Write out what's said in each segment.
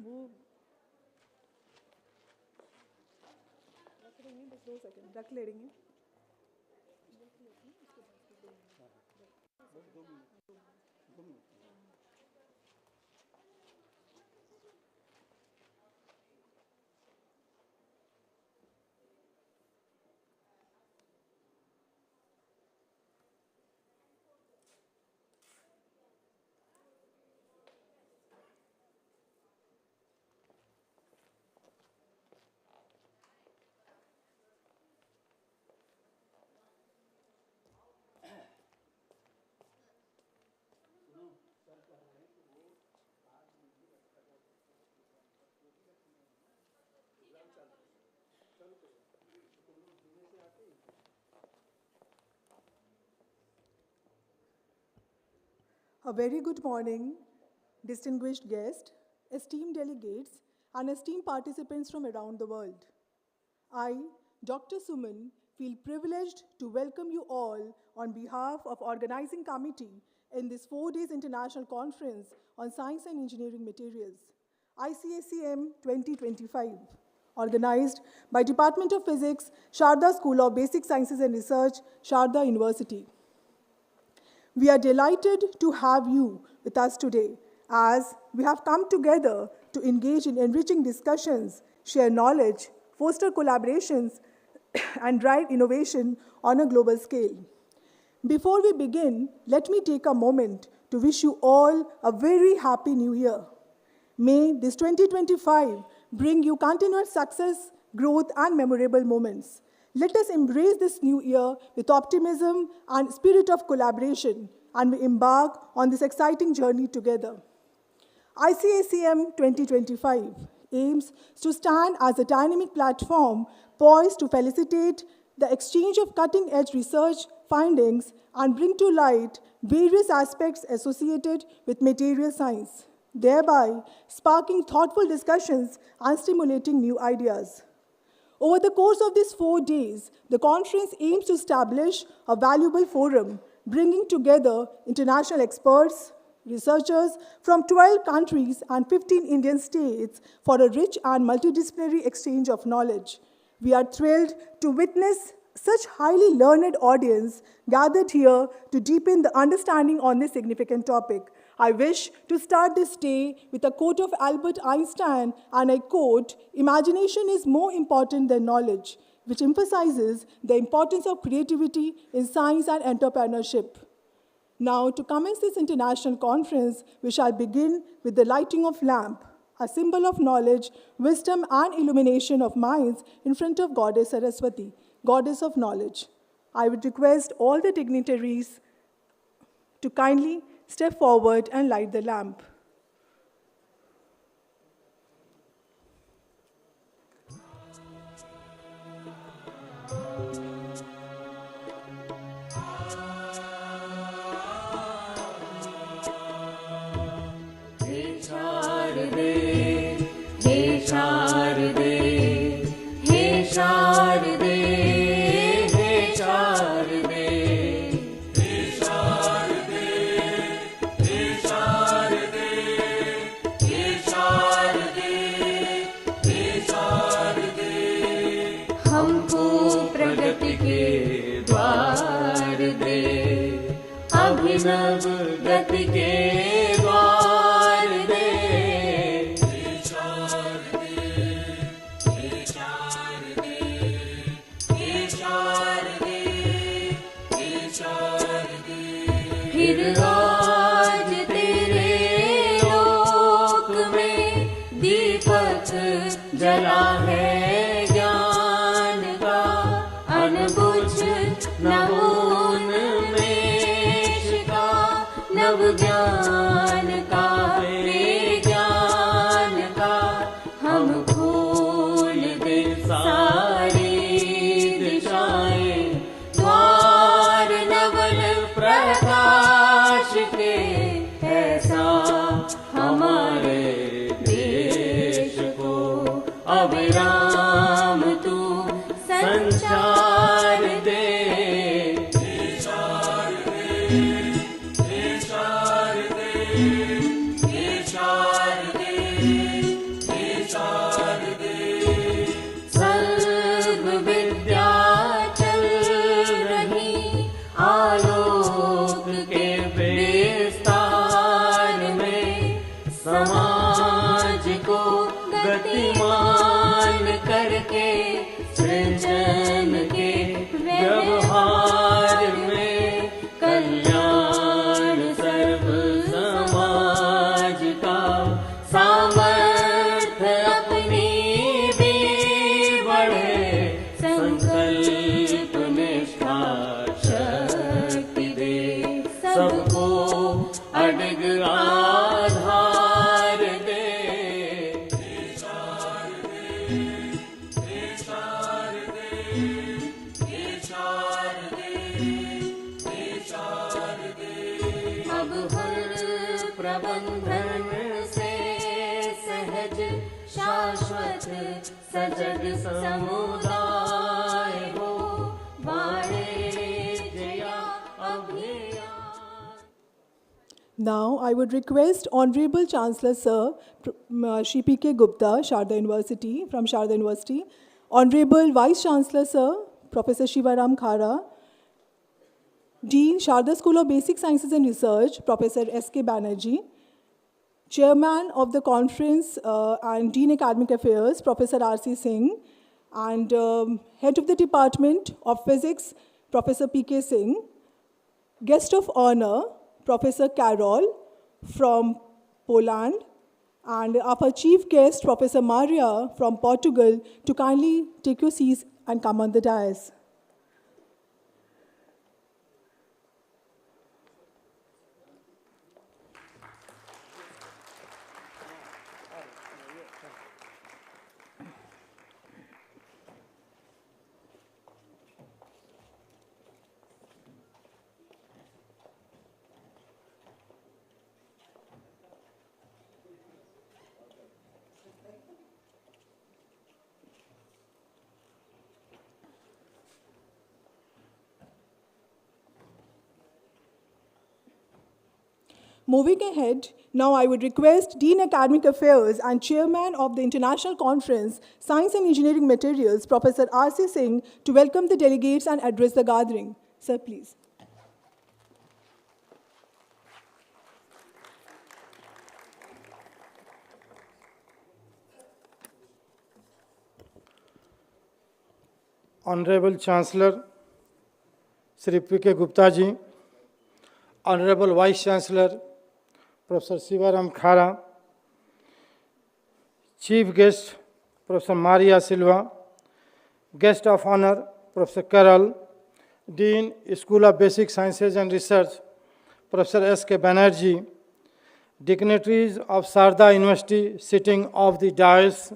वो बस 2 सेकंड रख लेंगे. A very good morning, distinguished guests, esteemed delegates, and esteemed participants from around the world. I, Dr. Suman, feel privileged to welcome you all on behalf of Organizing Committee in this 4 days international conference on science and engineering materials, ICSEM 2025, organized by Department of Physics, Sharda School of Basic Sciences and Research, Sharda University. We are delighted to have you with us today as we have come together to engage in enriching discussions, share knowledge, foster collaborations, and drive innovation on a global scale. Before we begin, let me take a moment to wish you all a very happy new year. May this 2025 bring you continuous success, growth, and memorable moments. Let us embrace this new year with optimism and spirit of collaboration, and we embark on this exciting journey together. ICSEM 2025 aims to stand as a dynamic platform poised to facilitate the exchange of cutting-edge research findings and bring to light various aspects associated with material science, thereby sparking thoughtful discussions and stimulating new ideas. Over the course of these 4 days, the conference aims to establish a valuable forum, bringing together international experts, researchers from 12 countries and 15 Indian states for a rich and multidisciplinary exchange of knowledge. We are thrilled to witness such highly learned audience gathered here to deepen the understanding on this significant topic. I wish to start this day with a quote of Albert Einstein, and I quote, "Imagination is more important than knowledge," which emphasizes the importance of creativity in science and entrepreneurship. Now, to commence this international conference, we shall begin with the lighting of lamp, a symbol of knowledge, wisdom, and illumination of minds in front of Goddess Saraswati, Goddess of Knowledge. I would request all the dignitaries to kindly step forward and light the lamp. Hey Sharda, hey Sharda, hey Sharda, hey Sharda. अभिनव गति के द्वार दे, हे शारदे, हे शारदे, हे शारदे, हे शारदे। फिर आज तेरे लोक में दीपक जला है ज्ञान का, अनबुझ नवोन नव ज्ञान का, रे ज्ञान का हम खोल दे सारी दिशाएं, द्वार नवल प्रकाश के, ऐसा हमारे देश को अविराम तू संचार दे। जन के व्यवहार में कल्याण सर्व समाज का सामर्थ्य अपनी भी बढ़े संकल्प निष्ठा शक्ति दे सबको अडग आधार दे अब हर प्रबंधन से सहज शाश्वत सजग समुदाय हो वाणिज्य अभियान. Now, I would request Honorable Chancellor Sir Shri P.K. Gupta, Sharda University, from Sharda University, Honorable Vice Chancellor Sir Professor Shivaram Khara, Dean, Sharda School of Basic Sciences and Research, Professor S.K. Banerjee, Chairman of the conference and Dean Academic Affairs, Professor R.C. Singh, and Head of the Department of Physics, Professor P.K. Singh, Guest of Honor, Professor Carol from Poland, and our Chief Guest, Professor Maria from Portugal, to kindly take your seats and come on the dais. Moving ahead, now I would request Dean Academic Affairs and Chairman of the International Conference, Science and Engineering Materials, Professor R.C. Singh, to welcome the delegates and address the gathering. Sir, please. Honorable Chancellor Shri P.K. Gupta ji, Honorable Vice Chancellor Professor Shivaram Khara, Chief Guest Professor Maria Silva, Guest of Honor Professor Carol, Dean, School of Basic Sciences and Research Professor S.K. Banerjee, dignitaries of Sharda University sitting off the dais,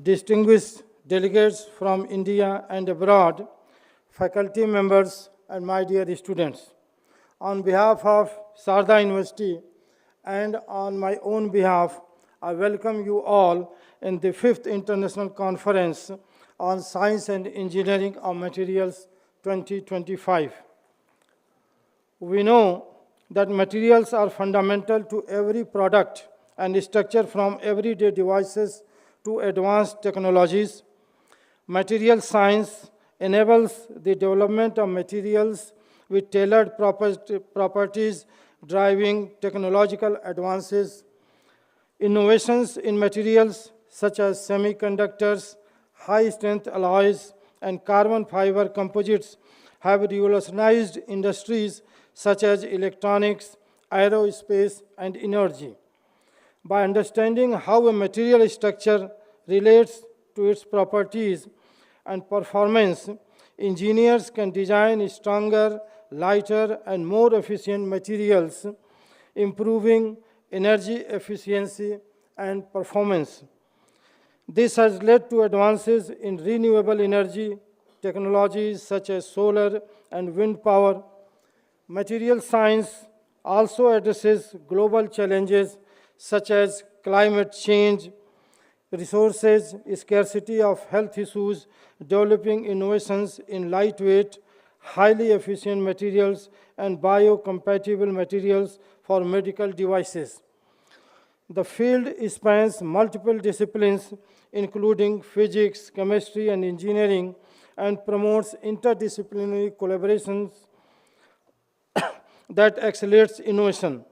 distinguished delegates from India and abroad, faculty members, and my dear students. On behalf of Sharda University and on my own behalf, I welcome you all in the 5th International Conference on Science and Engineering of Materials 2025. We know that materials are fundamental to every product and structure, from everyday devices to advanced technologies. Material science enables the development of materials with tailored properties, driving technological advances. Innovations in materials such as semiconductors, high-strength alloys, and carbon fiber composites have revolutionized industries such as electronics, aerospace, and energy. By understanding how a material structure relates to its properties and performance, engineers can design stronger, lighter, and more efficient materials, improving energy efficiency and performance. This has led to advances in renewable energy technologies such as solar and wind power. Material science also addresses global challenges such as climate change, resources scarcity of health issues, developing innovations in lightweight, highly efficient materials, and biocompatible materials for medical devices. The field spans multiple disciplines, including physics, chemistry, and engineering, and promotes interdisciplinary collaborations that accelerates innovation.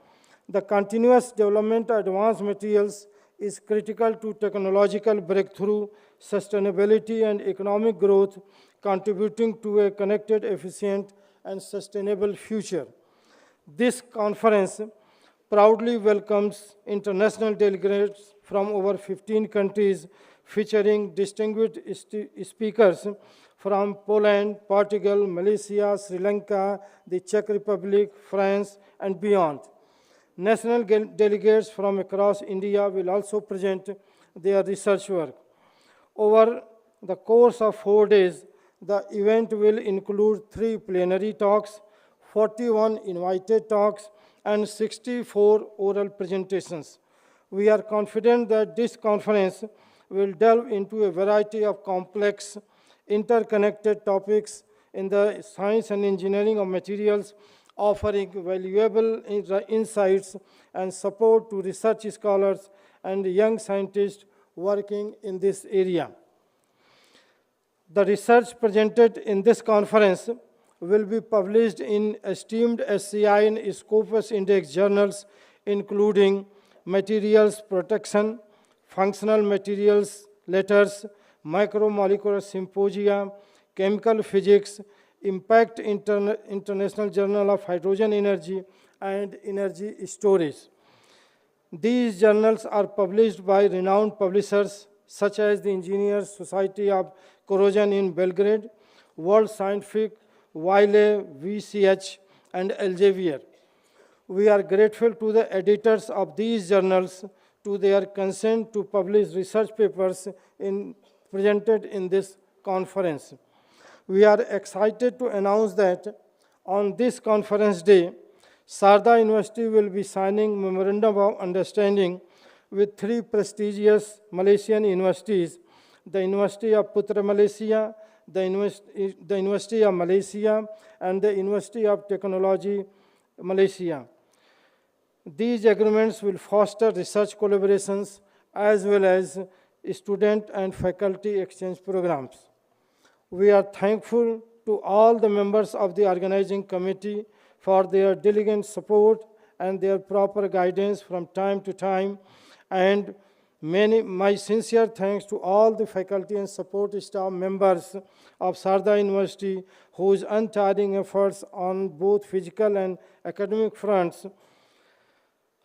The continuous development of advanced materials is critical to technological breakthrough, sustainability, and economic growth, contributing to a connected, efficient, and sustainable future. This conference proudly welcomes international delegates from over 15 countries, featuring distinguished speakers from Poland, Portugal, Malaysia, Sri Lanka, the Czech Republic, France, and beyond. National delegates from across India will also present their research work. Over the course of 4 days, the event will include 3 plenary talks, 41 invited talks, and 64 oral presentations. We are confident that this conference will delve into a variety of complex, interconnected topics in the science and engineering of materials, offering valuable insights and support to research scholars and young scientists working in this area. The research presented in this conference will be published in esteemed SCI and Scopus Index journals, including Materials Protection, Functional Materials Letters, Micromolecular Symposia, Chemical Physics, Impact International Journal of Hydrogen Energy, and Energy Storage. These journals are published by renowned publishers such as the Engineers Society of Corrosion in Belgrade, World Scientific, Wiley, VCH, and Elsevier. We are grateful to the editors of these journals to their consent to publish research papers presented in this conference. We are excited to announce that on this conference day, Sharda University will be signing Memorandum of Understanding with 3 prestigious Malaysian universities, the University of Putra Malaysia, the University of Malaysia, and the University of Technology Malaysia. These agreements will foster research collaborations as well as student and faculty exchange programs. We are thankful to all the members of the organizing committee for their diligent support and their proper guidance from time to time, and my sincere thanks to all the faculty and support staff members of Sharda University whose untiring efforts on both physical and academic fronts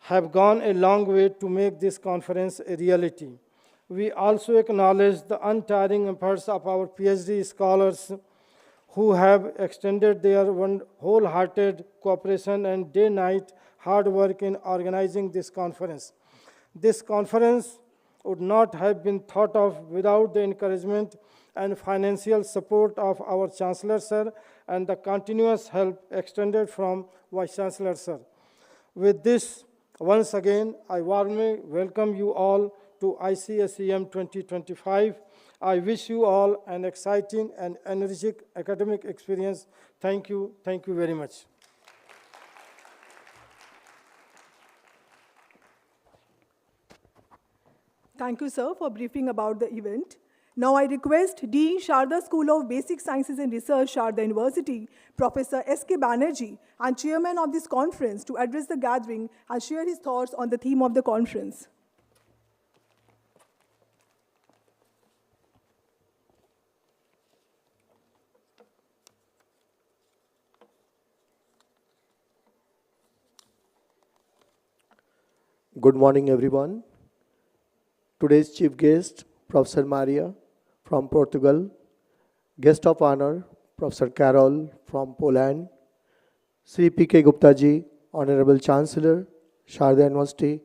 have gone a long way to make this conference a reality. We also acknowledge the untiring efforts of our PhD scholars who have extended their wholehearted cooperation and day-night hard work in organizing this conference. This conference would not have been thought of without the encouragement and financial support of our Chancellor, Sir, and the continuous help extended from Vice Chancellor, Sir. With this, once again, I warmly welcome you all to ICSEM 2025. I wish you all an exciting and energetic academic experience. Thank you very much. Thank you, sir, for briefing about the event. Now I request Dean, Sharda School of Basic Sciences and Research, Sharda University, Professor S.K. Banerjee, and Chairman of this conference to address the gathering and share his thoughts on the theme of the conference. Good morning, everyone. Today's chief guest, Professor Maria from Portugal, guest of honor, Professor Carol from Poland, Sri P.K. Gupta ji, Honorable Chancellor, Sharda University,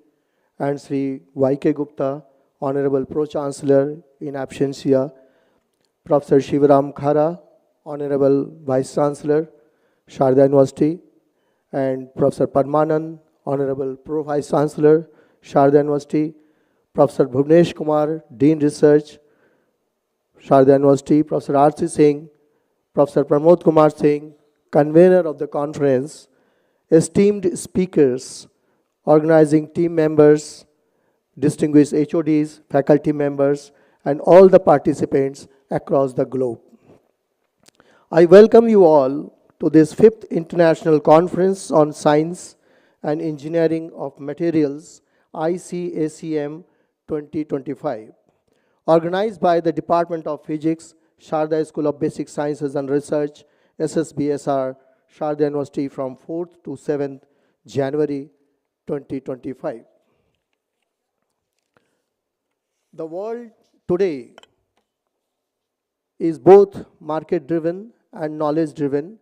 and Sri Y.K. Gupta, Honorable Pro-Chancellor in absentia, Professor Shivaram Khara, Honorable Vice Chancellor, Sharda University, and Professor Padmanand, Honorable Pro-Vice Chancellor, Sharda University, Professor Bhuvnesh Kumar, Dean Research, Sharda University, Professor R.C. Singh, Professor Pramod Kumar Singh, convener of the conference, esteemed speakers, organizing team members, distinguished HODs, faculty members, and all the participants across the globe. I welcome you all to this 5th International Conference on Science and Engineering of Materials, ICSEM 2025. Organized by the Department of Physics, Sharda School of Basic Sciences and Research, SSBSR, Sharda University from 4th to 7th January 2025. The world today is both market-driven and knowledge-driven.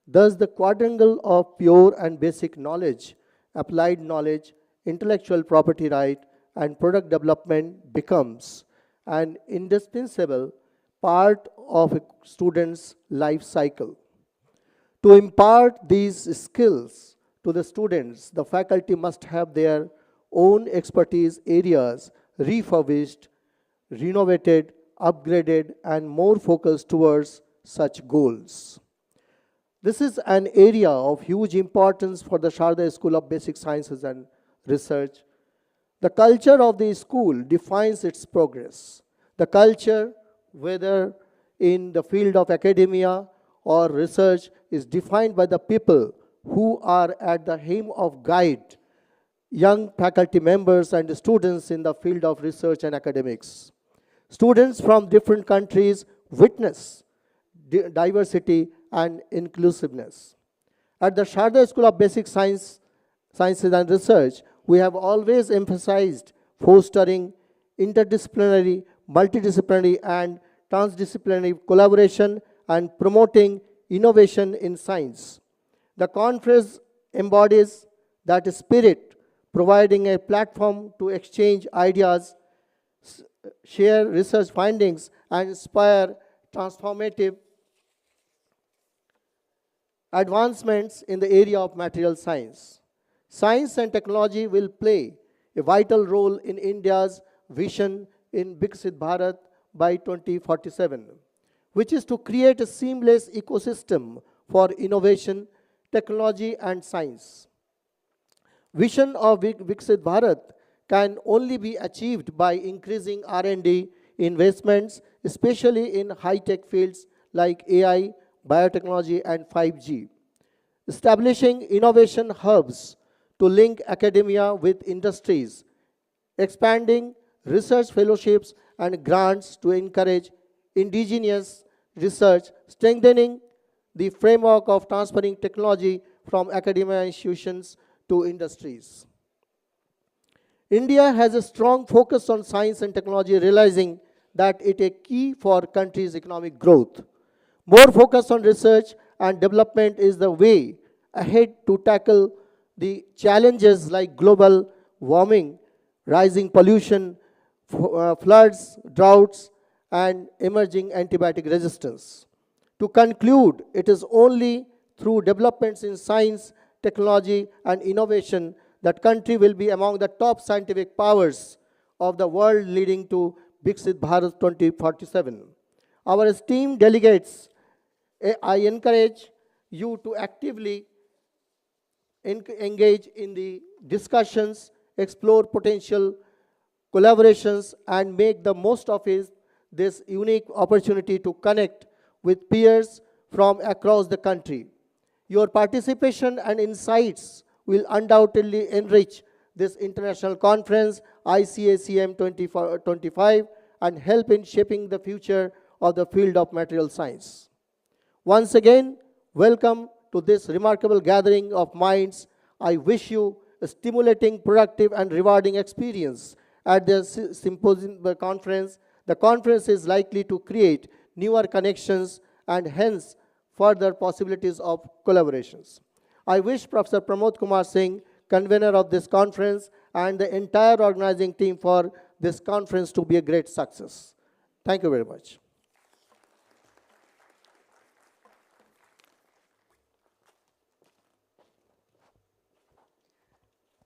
Thus, the quadrangle of pure and basic knowledge, applied knowledge, intellectual property right, and product development becomes an indispensable part of a student's life cycle. To impart these skills to the students, the faculty must have their own expertise areas refurbished, renovated, upgraded, and more focused towards such goals. This is an area of huge importance for the Sharda School of Basic Sciences and Research. The culture of the school defines its progress. The culture, whether in the field of academia or research, is defined by the people who are at the helm of guide young faculty members and students in the field of research and academics. Students from different countries witness diversity and inclusiveness. At the Sharda School of Basic Sciences and Research, we have always emphasized fostering interdisciplinary, multidisciplinary, and transdisciplinary collaboration and promoting innovation in science. The conference embodies that spirit, providing a platform to exchange ideas, share research findings, and inspire transformative advancements in the area of material science. Science and technology will play a vital role in India's vision in Viksit Bharat by 2047, which is to create a seamless ecosystem for innovation, technology, and science. Vision of Viksit Bharat can only be achieved by increasing R&D investments, especially in high-tech fields like AI, biotechnology, and 5G. Establishing innovation hubs to link academia with industries, expanding research fellowships and grants to encourage indigenous research, strengthening the framework of transferring technology from academia institutions to industries. India has a strong focus on science and technology, realizing that it is a key for country's economic growth. More focus on research and development is the way ahead to tackle the challenges like global warming, rising pollution, floods, droughts, and emerging antibiotic resistance. To conclude, it is only through developments in science, technology, and innovation that country will be among the top scientific powers of the world, leading to Viksit Bharat 2047. Our esteemed delegates, I encourage you to actively engage in the discussions, explore potential collaborations, and make the most of this unique opportunity to connect with peers from across the country. Your participation and insights will undoubtedly enrich this international conference, ICSEM 2025, and help in shaping the future of the field of material science. Once again, welcome to this remarkable gathering of minds. I wish you a stimulating, productive, and rewarding experience at the symposium conference. The conference is likely to create newer connections and hence further possibilities of collaborations. I wish Professor Pramod Kumar Singh, convener of this conference, and the entire organizing team for this conference to be a great success. Thank you very much.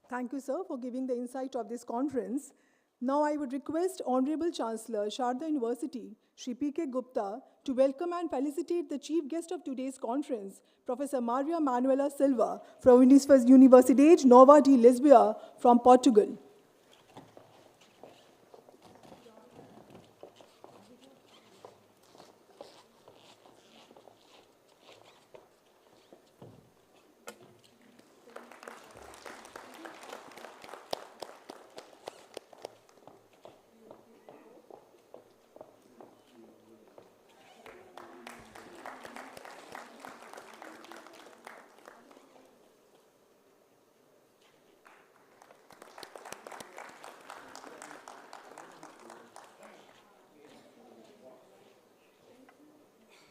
Thank you, sir, for giving the insight of this conference. Now I would request Honorable Chancellor, Sharda University, Shri P.K. Gupta, to welcome and felicitate the chief guest of today's conference, Professor Maria Manuela Silva, from Universidade Nova de Lisboa from Portugal.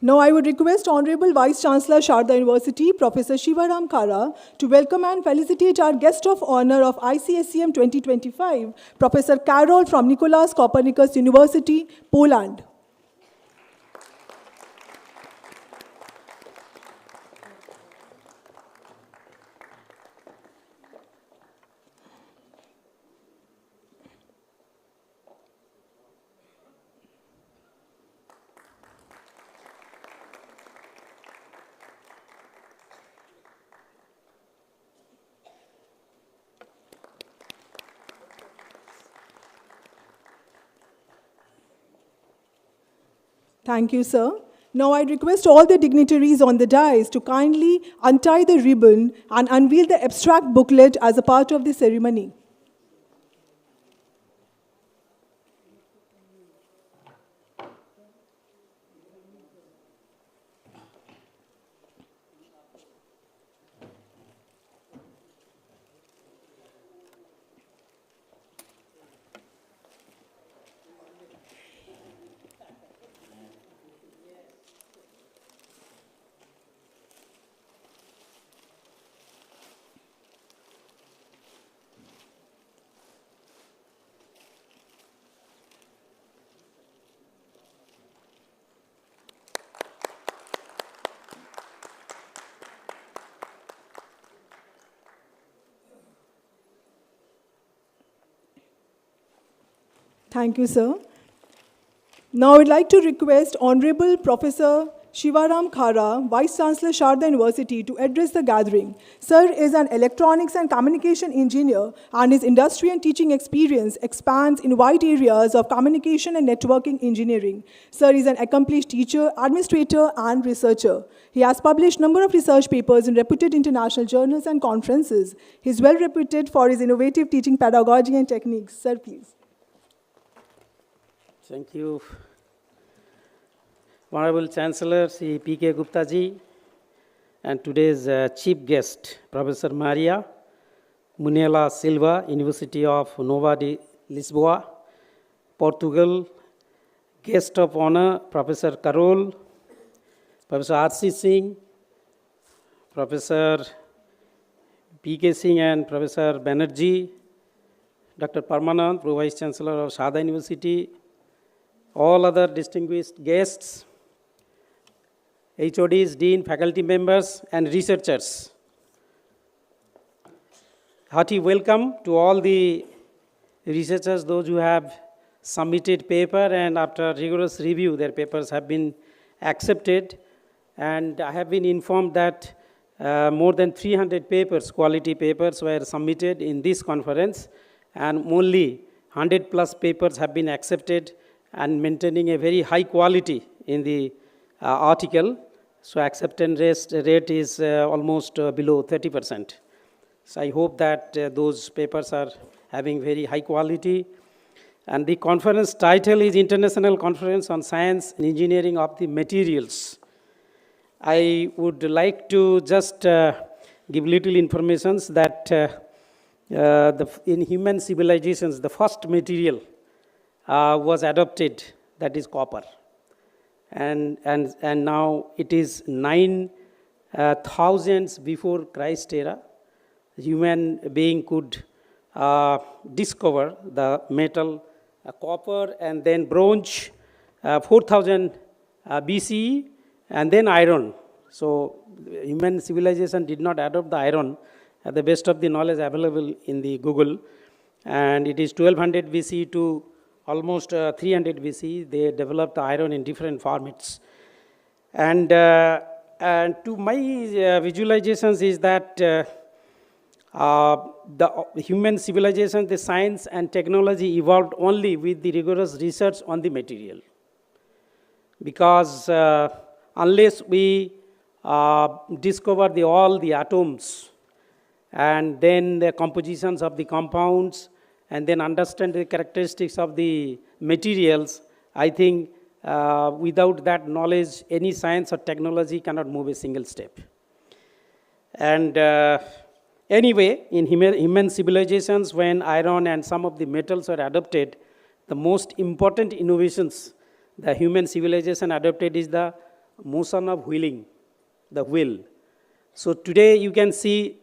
Now I would request Honorable Vice Chancellor Sharda University, Professor Shivaram Khara, to welcome and felicitate our guest of honor of ICSEM 2025, Professor Karol from Nicholas Copernicus University, Poland. Thank you, sir. Now I request all the dignitaries on the dais to kindly untie the ribbon and unveil the abstract booklet as a part of the ceremony. Thank you, sir. Now I would like to request Honorable Professor Shivaram Khara, Vice Chancellor Sharda University, to address the gathering. Sir is an electronics and communication engineer, and his industry and teaching experience expands in wide areas of communication and networking engineering. Sir is an accomplished teacher, administrator, and researcher. He has published a number of research papers in reputed international journals and conferences. He is well reputed for his innovative teaching pedagogy and techniques. Sir, please. Thank you. Honorable Chancellor Sri P.K. Gupta ji and today's chief guest, Professor Maria Munela Silva, University of Nova de Lisboa, Portugal. Guest of honor, Professor Karol, Professor R.C. Singh, Professor P.K. Singh and Professor Banerjee, Dr. Parmanand, Pro Vice Chancellor of Sharda University, all other distinguished guests, HODs, Dean, faculty members, and researchers. Hearty welcome to all the researchers, those who have submitted paper, and after rigorous review, their papers have been accepted. And I have been informed that more than 300 papers, quality papers, were submitted in this conference, and only 100 plus papers have been accepted, and maintaining a very high quality in the article. So acceptance rate is almost below 30%. So I hope that those papers are having very high quality. And the conference title is International Conference on Science and Engineering of the Materials. I would like to just give little information that in human civilizations, the first material was adopted, that is copper. And now it is 9,000 before Christ era, human being could discover the metal copper and then bronze, 4,000 BCE, and then iron. So human civilization did not adopt the iron at the best of the knowledge available in the Google. And it is 1200 BC to almost 300 BC, they developed the iron in different formats. And to my visualizations is that the human civilization, the science and technology evolved only with the rigorous research on the material. Because unless we discover all the atoms and then the compositions of the compounds, and then understand the characteristics of the materials, I think without that knowledge, any science or technology cannot move a single step. And anyway, in human civilizations, when iron and some of the metals were adopted, the most important innovations the human civilization adopted is the motion of wheeling, the wheel. So today you can see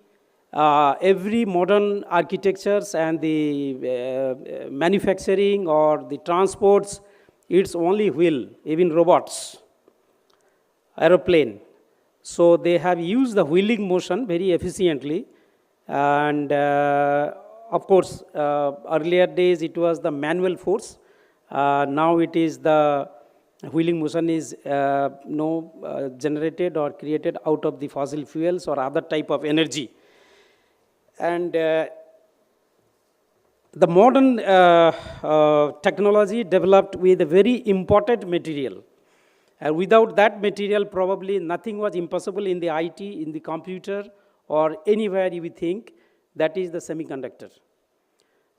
every modern architectures and the manufacturing or the transports, it's only wheel, even robots, aeroplane. So they have used the wheeling motion very efficiently. And of course, earlier days it was the manual force. Now it is the wheeling motion is generated or created out of the fossil fuels or other type of energy. And the modern technology developed with a very important material. Without that material, probably nothing was impossible in the IT, in the computer, or anywhere you would think. That is the semiconductor.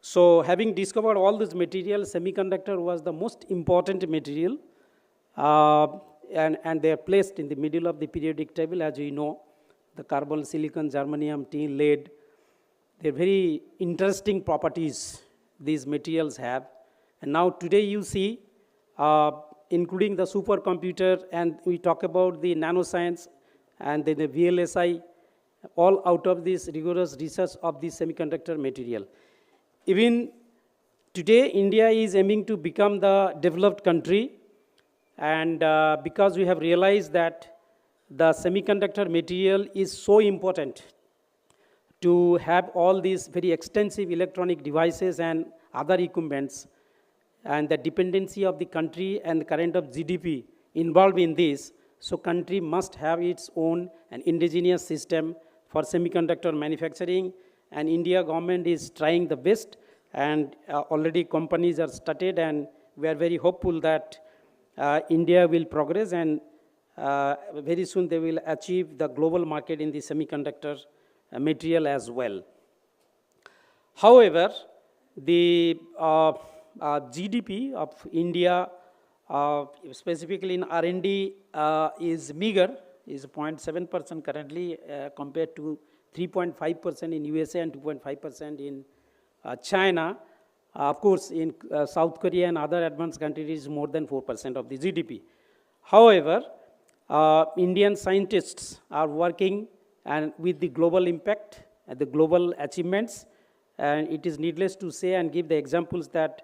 So having discovered all this material, semiconductor was the most important material. And they are placed in the middle of the periodic table, as we know. The carbon, silicon, germanium, tin, lead. They're very interesting properties these materials have. And now today you see, including the supercomputer, and we talk about the nanoscience and then the VLSI, all out of this rigorous research of the semiconductor material. Even today, India is aiming to become the developed country, and because we have realized that the semiconductor material is so important to have all these very extensive electronic devices and other equipments, and the dependency of the country and the current of GDP involved in this, so country must have its own an indigenous system for semiconductor manufacturing, and India government is trying the best, and already companies are started, and we are very hopeful that India will progress, and very soon they will achieve the global market in the semiconductor material as well. However, the GDP of India, specifically in R&D, is meager, is 0.7% currently compared to 3.5% in USA and 2.5% in China. Of course, in South Korea and other advanced countries, more than 4% of the GDP. However, Indian scientists are working and with the global impact and the global achievements, and it is needless to say and give the examples that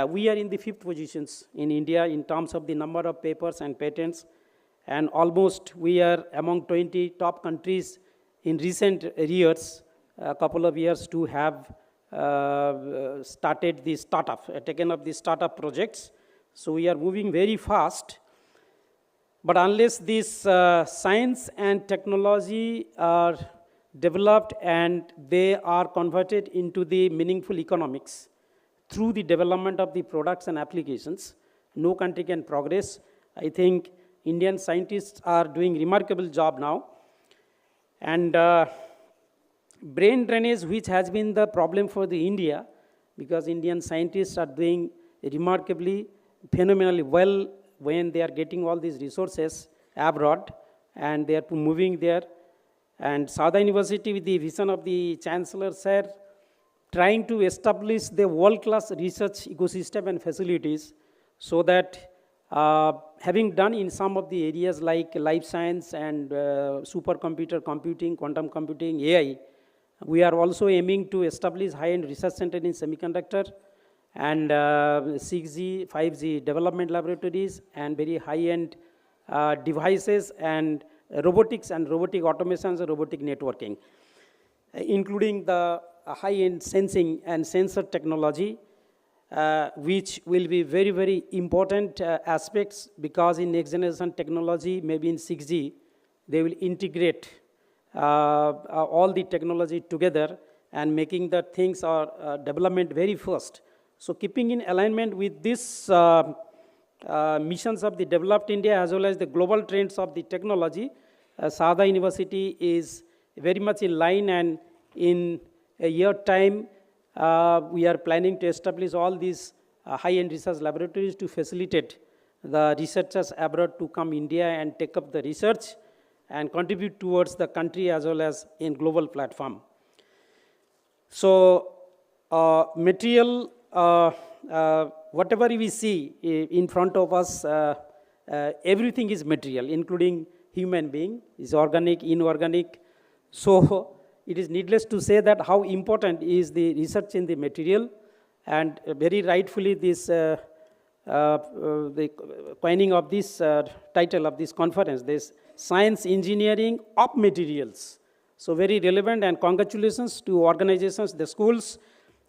we are in the 5th positions in India in terms of the number of papers and patents, and almost we are among 20 top countries in recent years, a couple of years to have started the startup, taken up the startup projects. So we are moving very fast. But unless this science and technology are developed and they are converted into the meaningful economics through the development of the products and applications, no country can progress. I think Indian scientists are doing remarkable job now. And brain drainage, which has been the problem for the India, because Indian scientists are doing remarkably, phenomenally well when they are getting all these resources abroad and they are moving there. And Sharda University, with the vision of the Chancellor, sir, trying to establish the world-class research ecosystem and facilities, so that having done in some of the areas like life science and supercomputer computing, quantum computing, AI, we are also aiming to establish high-end research center in semiconductor and 6G, 5G development laboratories and very high-end devices and robotics and robotic automations and robotic networking, including the high-end sensing and sensor technology, which will be very, very important aspects, because in next generation technology, maybe in 6G, they will integrate all the technology together and making the things or development very fast. So keeping in alignment with this missions of the developed India as well as the global trends of the technology, Sharda University is very much in line, and in a year time, we are planning to establish all these high-end research laboratories to facilitate the researchers abroad to come India and take up the research and contribute towards the country as well as in global platform. So material, whatever we see in front of us, everything is material, including human being, is organic, inorganic. So it is needless to say that how important is the research in the material, and very rightfully this the coining of this title of this conference, this science engineering of materials. So very relevant, and congratulations to organizations, the schools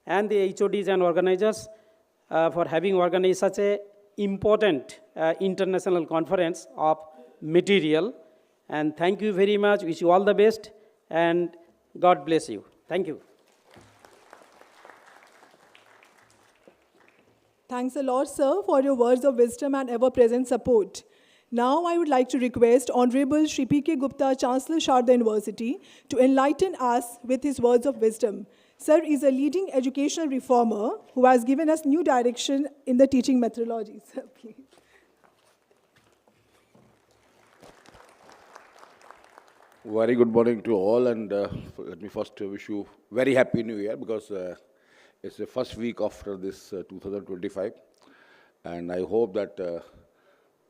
and the HODs and organizers for having organized such a important international conference of material. And thank you very much, wish you all the best, and God bless you. Thank you. Thanks a lot, sir, for your words of wisdom and ever-present support. Now I would like to request Honorable Shri P.K. Gupta, Chancellor Sharda University, to enlighten us with his words of wisdom. Sir is a leading educational reformer who has given us new direction in the teaching methodologies. Please. Very good morning to all, and let me first wish you very happy New Year, because it's the first week after this 2025, and I hope that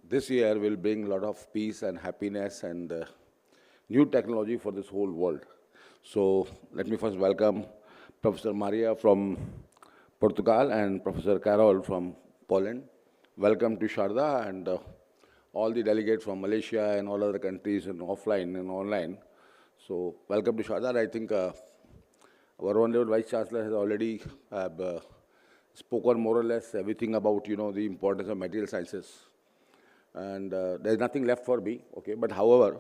this year will bring a lot of peace and happiness and new technology for this whole world. So let me first welcome Professor Maria from Portugal and Professor Carol from Poland. Welcome to Sharda, and all the delegates from Malaysia and all other countries, and offline and online. So welcome to Sharda. I think our Honorable Vice Chancellor has already spoken more or less everything about, the importance of material sciences. And there's nothing left for me, okay? But however,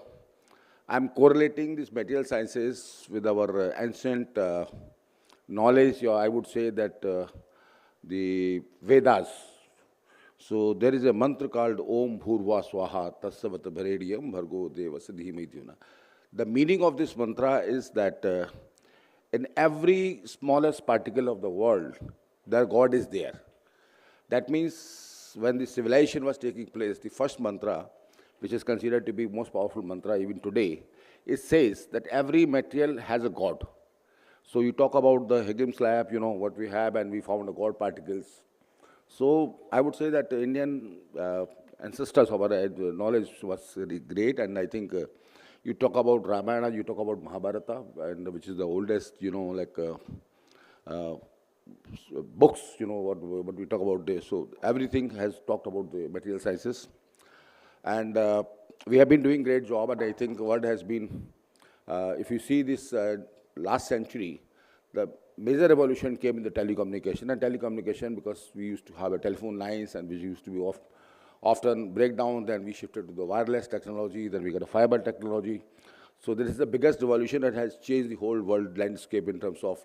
I'm correlating these material sciences with our ancient knowledge, or I would say that the Vedas. So there is a mantra called Om Bhurva Swaha Tassavat Bharediyam Bhargo Devasya Dhimai Dhuna. The meaning of this mantra is that in every smallest particle of the world, their God is there. That means when the civilization was taking place, the first mantra, which is considered to be most powerful mantra even today, it says that every material has a God. So you talk about the Higgs slab, what we have, and we found the God particles. So I would say that the Indian ancestors of our knowledge was really great, and I think you talk about Ramayana, you talk about Mahabharata, and which is the oldest, books, what we talk about there. So everything has talked about the material sciences, and we have been doing great job. And I think what has been, if you see this last century, the major revolution came in the telecommunication. And telecommunication, because we used to have a telephone lines, and which used to be often break down, then we shifted to the wireless technology, then we got a fiber technology. So this is the biggest revolution that has changed the whole world landscape in terms of,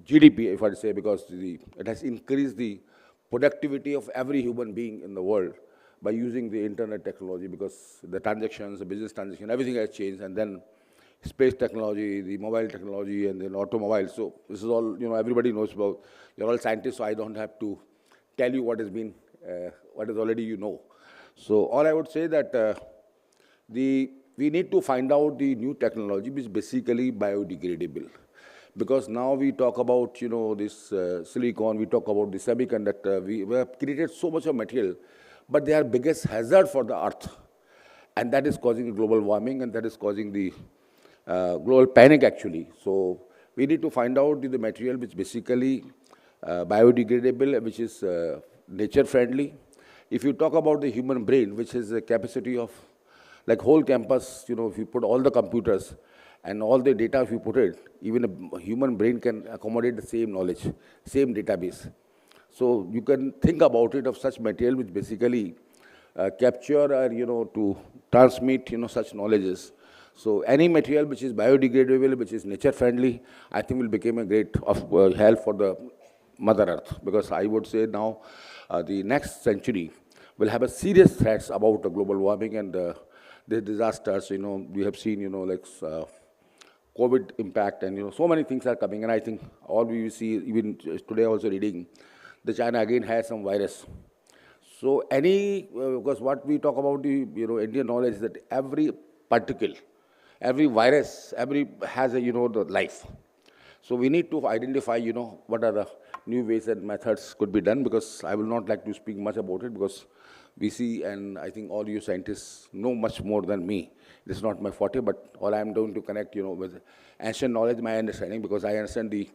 GDP, if I say, because it has increased the productivity of every human being in the world by using the internet technology, because the transactions, the business transaction, everything has changed. And then space technology, the mobile technology, and then automobile. So this is all, everybody knows about. You're all scientists, so I don't have to tell you what has been, what is already So all I would say that we need to find out the new technology which is basically biodegradable. Because now we talk about, this silicon, we talk about the semiconductor, we have created so much of material, but they are biggest hazard for the earth. And that is causing global warming, and that is causing the global panic actually. So we need to find out the material which basically biodegradable, which is nature friendly. If you talk about the human brain, which is a capacity of like whole campus, if you put all the computers and all the data, if you put it, even a human brain can accommodate the same knowledge, same database. So you can think about it of such material which basically capture or, to transmit, such knowledges. So any material which is biodegradable, which is nature friendly, I think will become a great help for the Mother Earth. Because I would say now the next century will have a serious threats about the global warming and the disasters. We have seen, like COVID impact, and so many things are coming. And I think all we see, even today also reading, the China again has some virus. So because what we talk about the Indian knowledge is that every particle, every virus, has a the life. So we need to identify what are the new ways and methods could be done. Because I will not like to speak much about it, because we see, and I think all you scientists know much more than me. This is not my forte, but all I'm doing to connect, with ancient knowledge, my understanding, because I understand the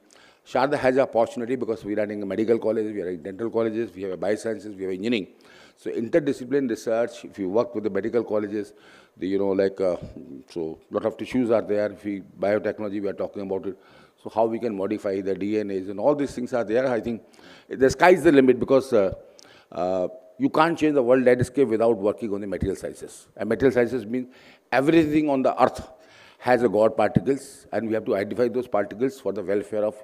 Sharda has an opportunity because we're running a medical college, we are running dental colleges, we have a biosciences, we have engineering. So interdisciplinary research, if you work with the medical colleges, so a lot of tissues are there. If biotechnology, we are talking about it. So how we can modify the DNAs and all these things are there. I think the sky is the limit because you can't change the world landscape without working on the material sciences. And material sciences means everything on the earth has a God particles, and we have to identify those particles for the welfare of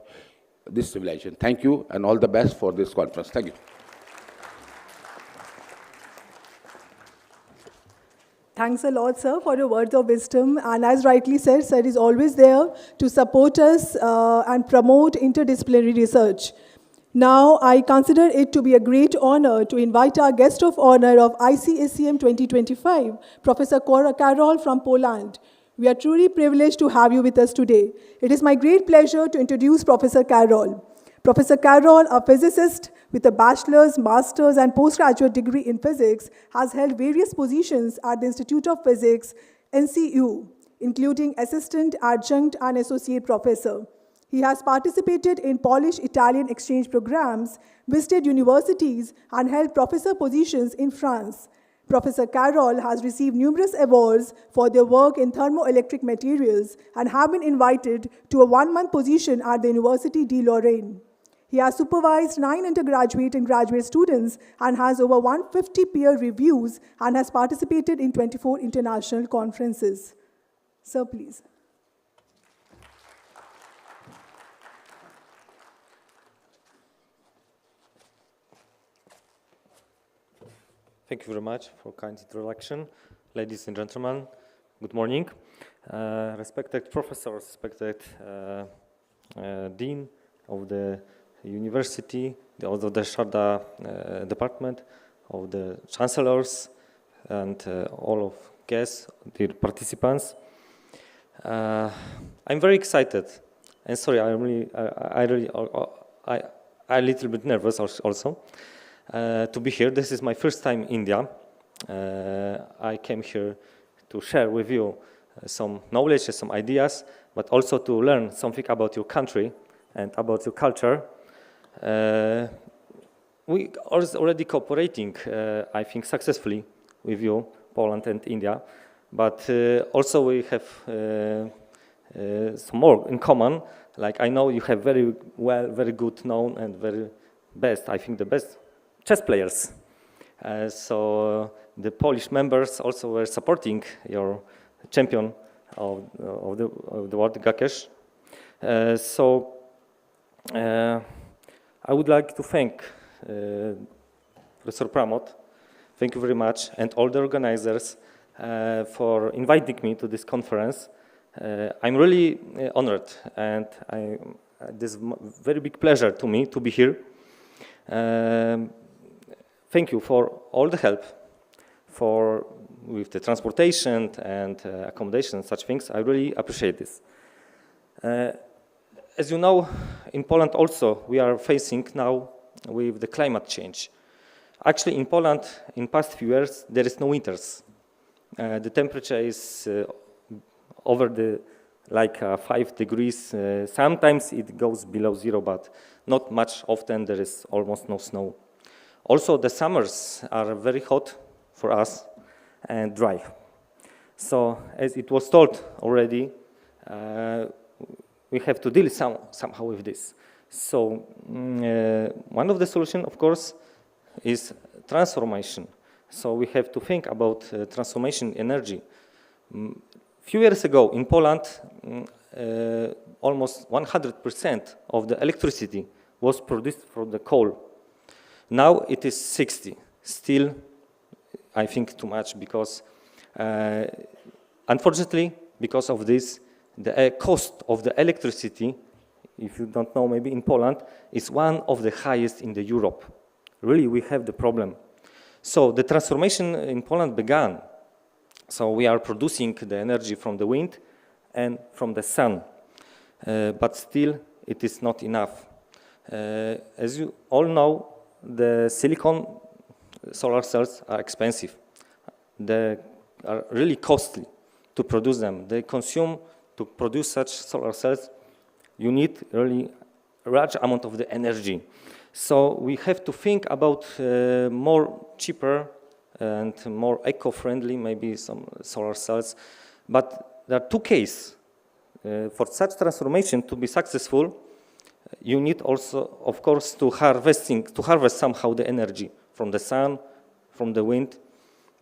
this civilization. Thank you, and all the best for this conference. Thank you. Thanks a lot, sir, for your words of wisdom. And as rightly said, sir is always there to support us and promote interdisciplinary research. Now, I consider it to be a great honor to invite our guest of honor of ICSEM 2025, Professor Karol from Poland. We are truly privileged to have you with us today. It is my great pleasure to introduce Professor Karol. Professor Karol, a physicist with a bachelor's, master's, and postgraduate degree in physics, has held various positions at the Institute of Physics, NCU, including assistant, adjunct, and associate professor. He has participated in Polish-Italian exchange programs, visited universities, and held professor positions in France. Professor Karol has received numerous awards for their work in thermoelectric materials and have been invited to a one-month position at the Université de Lorraine. He has supervised 9 undergraduate and graduate students and has over 150 peer reviews and has participated in 24 international conferences. Sir, please. Thank you very much for kind introduction. Ladies and gentlemen, good morning. Respected professors, respected dean of the university, of the Sharda department, of the chancellors, and all of guests, dear participants. I'm very excited, and sorry, I'm a little bit nervous also. To be here. This is my first time in India. I came here to share with you some knowledge, some ideas, but also to learn something about your country and about your culture. We are already cooperating, I think, successfully with you, Poland and India, but also we have some more in common. Like I know you have very good known and very best, I think the best chess players. So the Polish members also were supporting your champion of the world, Gakesh. So I would like to thank Professor Pramod. Thank you very much, and all the organizers for inviting me to this conference. I'm really honored, and this is a very big pleasure to me to be here. Thank you for all the help with the transportation and accommodation, such things. I really appreciate this. As you know, in Poland also, we are facing now with the climate change. Actually, in Poland, in past few years, there is no winters. The temperature is over 5 degrees. Sometimes it goes below 0, but not much often. There is almost no snow. Also, the summers are very hot for us and dry. So, as it was told already, we have to deal somehow with this. So, one of the solutions, of course, is transformation. So, we have to think about transformation energy. Few years ago in Poland, almost 100% of the electricity was produced from the coal. Now it is 60. Still, I think too much because, unfortunately, because of this, the cost of the electricity, if you don't know, maybe in Poland, is one of the highest in the Europe. Really, we have the problem. So the transformation in Poland began. So we are producing the energy from the wind and from the sun, but still it is not enough. As you all know, the silicon solar cells are expensive. They are really costly to produce them. They consume, to produce such solar cells, you need really a large amount of the energy. So we have to think about more cheaper and more eco-friendly, maybe some solar cells. But there are two cases. For such transformation to be successful, you need also, of course, to harvest somehow the energy from the sun, from the wind,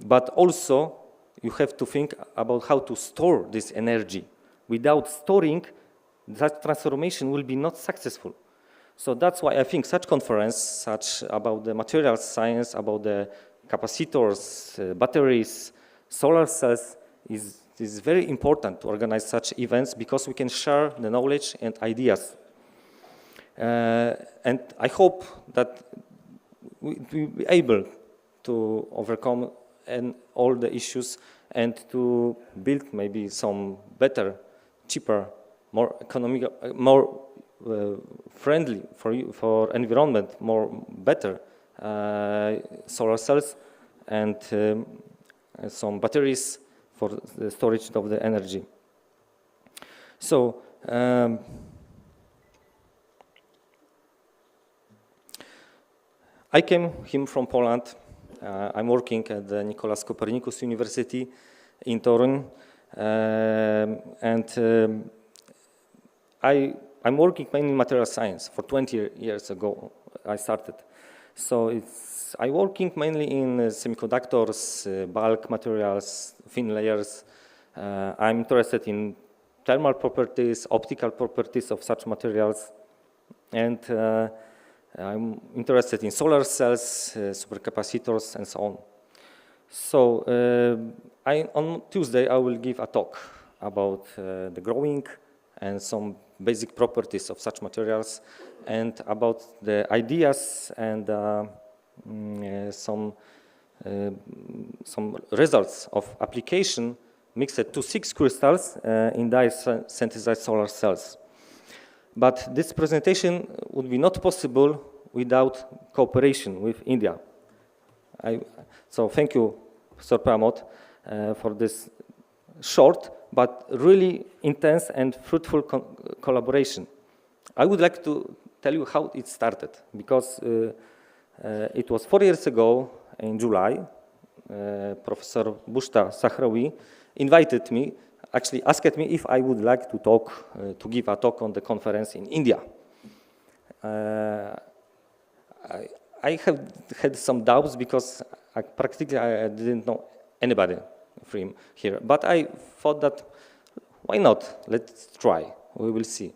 but also you have to think about how to store this energy. Without storing, that transformation will be not successful. So that's why I think such conference, such about the materials science, about the capacitors, batteries, solar cells, is very important to organize such events because we can share the knowledge and ideas. And I hope that we will be able to overcome all the issues and to build maybe some better, cheaper, more economical, more friendly for environment, more better solar cells and some batteries for the storage of the energy. So I came here from Poland. I'm working at the Nicolaus Copernicus University in Toruń, and I'm working mainly in material science. For 20 years ago, I started. So I'm working mainly in semiconductors, bulk materials, thin layers. I'm interested in thermal properties, optical properties of such materials, and I'm interested in solar cells, supercapacitors, and so on. So on Tuesday, I will give a talk about the growing and some basic properties of such materials, and about the ideas and some results of application mixed to 6 crystals in dye-synthesized solar cells. But this presentation would be not possible without cooperation with India. So thank you, Sir Pramod, for this short but really intense and fruitful collaboration. I would like to tell you how it started, because it was 4 years ago in July. Professor Bushta Sahrawi invited me, actually asked me if I would like to talk, to give a talk on the conference in India. I have had some doubts because I didn't know anybody from here. But I thought that, why not? Let's try. We will see.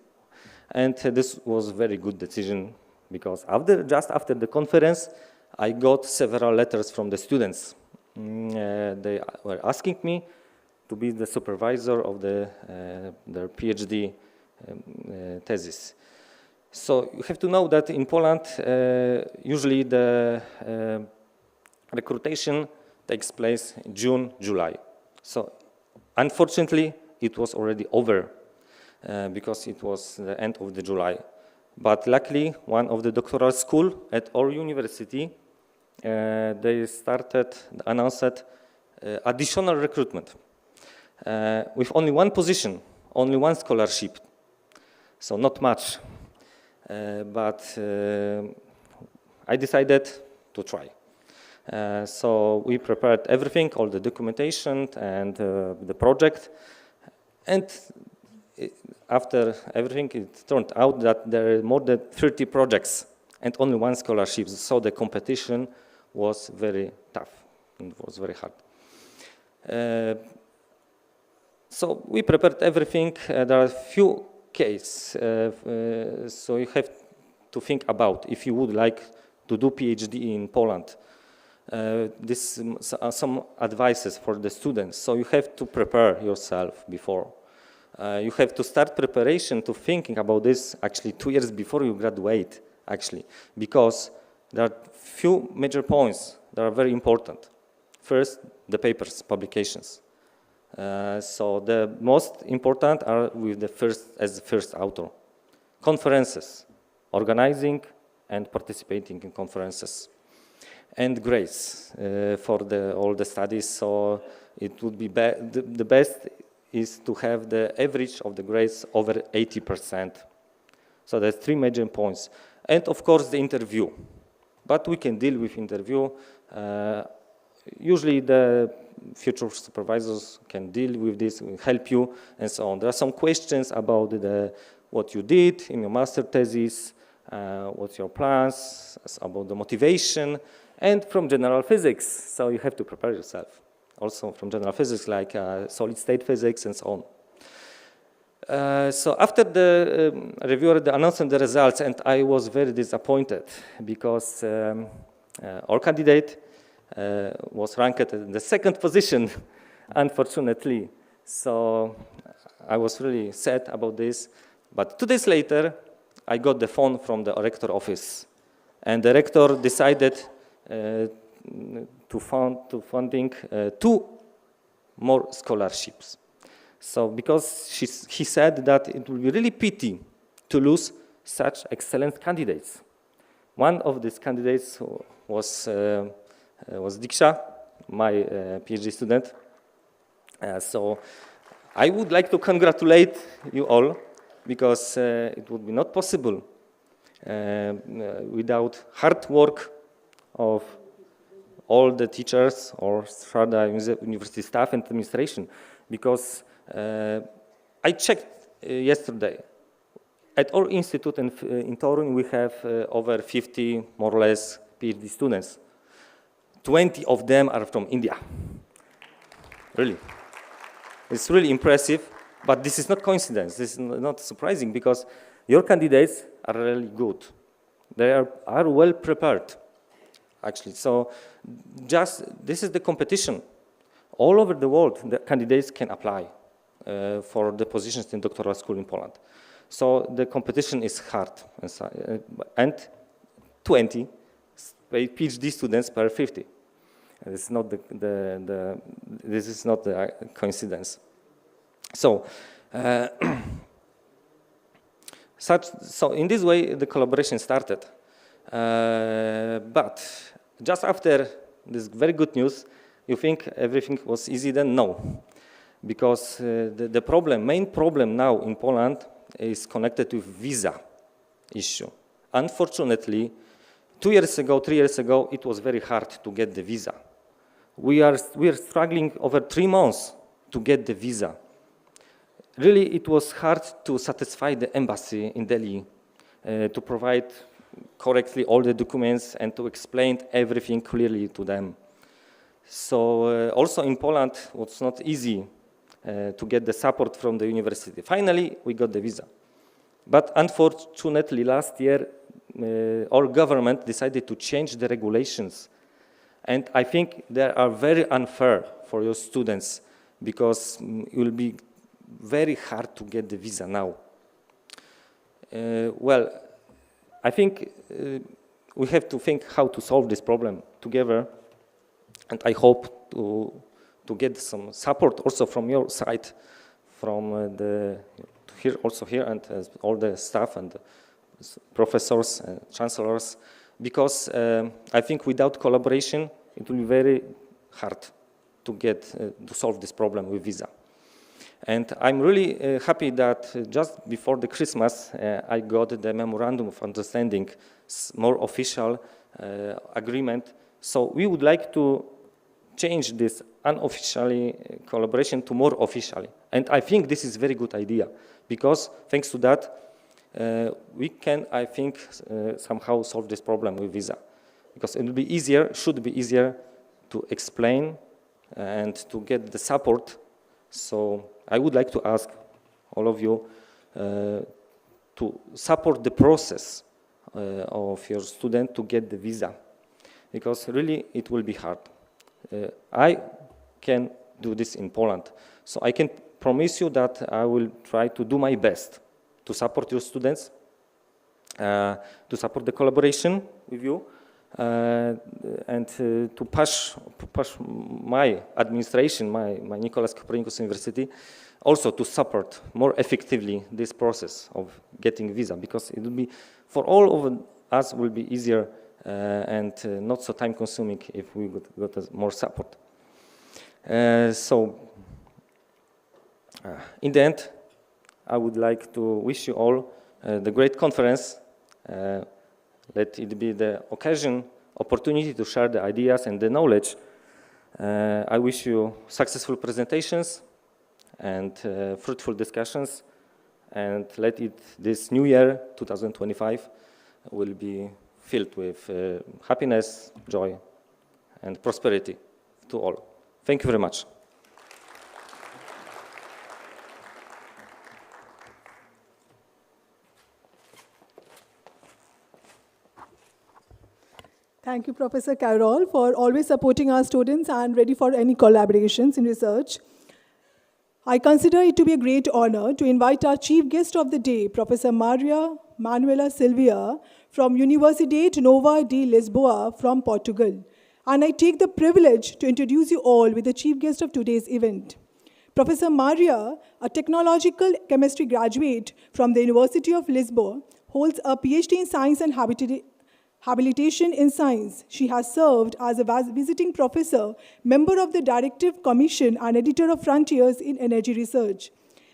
And this was a very good decision because just after the conference, I got several letters from the students. They were asking me to be the supervisor of their PhD thesis. So you have to know that in Poland, usually the recruitation takes place in June, July. So unfortunately, it was already over because it was the end of the July. But luckily, one of the doctoral school at our university, they announced additional recruitment with only one position, only one scholarship. So not much. But I decided to try. So we prepared everything, all the documentation and the project. And after everything, it turned out that there are more than 30 projects and only one scholarship. So the competition was very tough. It was very hard. So we prepared everything. There are a few cases. So you have to think about if you would like to do PhD in Poland. This are some advices for the students. So you have to prepare yourself before. You have to start preparation to thinking about this actually 2 years before you graduate, actually, because there are few major points that are very important. First, the papers, publications. So the most important are with the first author. Conferences, organizing and participating in conferences. and grades for all the studies. So it would be the best is to have the average of the grades over 80%. So there's 3 major points. And of course the interview. But we can deal with interview. Usually the future supervisors can deal with this, will help you, and so on. There are some questions about what you did in your master thesis, what's your plans, about the motivation, and from general physics. So you have to prepare yourself. Also from general physics, like solid state physics and so on. So after the reviewer announced the results, and I was very disappointed because our candidate was ranked in the 2nd position, unfortunately. So I was really sad about this. But 2 days later, I got the phone from the rector office, and the rector decided to funding 2 more scholarships. So because he said that it would be really pity to lose such excellent candidates. One of these candidates was Diksha, my PhD student. So I would like to congratulate you all, because it would be not possible without hard work of all the teachers or Sharda University staff and administration. Because I checked yesterday, at our institute in Torun we have over 50 more or less PhD students. 20 of them are from India. Really. It's really impressive, but this is not coincidence. This is not surprising, because your candidates are really good. They are well prepared, actually. So this is the competition. All over the world, the candidates can apply for the positions in doctoral school in Poland. So the competition is hard, and 20 PhD students per 50. This is not this is not the coincidence. So, so in this way the collaboration started. But just after this very good news, you think everything was easy? Then no, because the main problem now in Poland is connected with visa issue. Unfortunately, 2 years ago, 3 years ago, it was very hard to get the visa. We are struggling over 3 months to get the visa. Really, it was hard to satisfy the embassy in Delhi to provide correctly all the documents and to explain everything clearly to them. So also in Poland, it was not easy to get the support from the university. Finally, we got the visa. But unfortunately, last year, our government decided to change the regulations. And I think they are very unfair for your students, because it will be very hard to get the visa now. Well, I think we have to think how to solve this problem together. And I hope to get some support also from your side, from here and all the staff and professors and chancellors, because I think without collaboration it will be very hard to solve this problem with visa. And I'm really happy that just before the Christmas I got the memorandum of understanding, more official agreement. So we would like to change this unofficially collaboration to more officially. And I think this is a very good idea, because thanks to that, we can, I think, somehow solve this problem with visa. Because it will be easier, should be easier to explain and to get the support. So I would like to ask all of you to support the process of your student to get the visa, because really it will be hard. I can do this in Poland, so I can promise you that I will try to do my best to support your students, to support the collaboration with you, and to push my administration, my Nicholas Copernicus University, also to support more effectively this process of getting visa, because it will be, for all of us, will be easier and not so time consuming if we got more support. In the end, I would like to wish you all the great conference. Let it be the opportunity to share the ideas and the knowledge. I wish you successful presentations and fruitful discussions, and let this new year, 2025, will be filled with happiness, joy, and prosperity to all. Thank you very much. Thank you, Professor Carroll, for always supporting our students and ready for any collaborations in research. I consider it to be a great honor to invite our chief guest of the day, Professor Maria Manuela Silvia from Universidade Nova de Lisboa from Portugal. And I take the privilege to introduce you all with the chief guest of today's event. Professor Maria, a technological chemistry graduate from the University of Lisbon, holds a PhD in Science and Habilitation in Science. She has served as a visiting professor, member of the Directive Commission, and editor of Frontiers in Energy Research.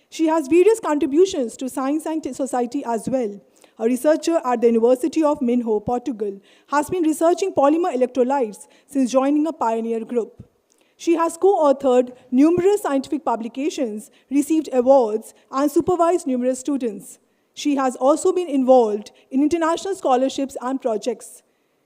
She has various contributions to science and society as well. A researcher at the University of Minho, Portugal, has been researching polymer electrolytes since joining a pioneer group. She has co-authored numerous scientific publications, received awards, and supervised numerous students. She has also been involved in international scholarships and projects.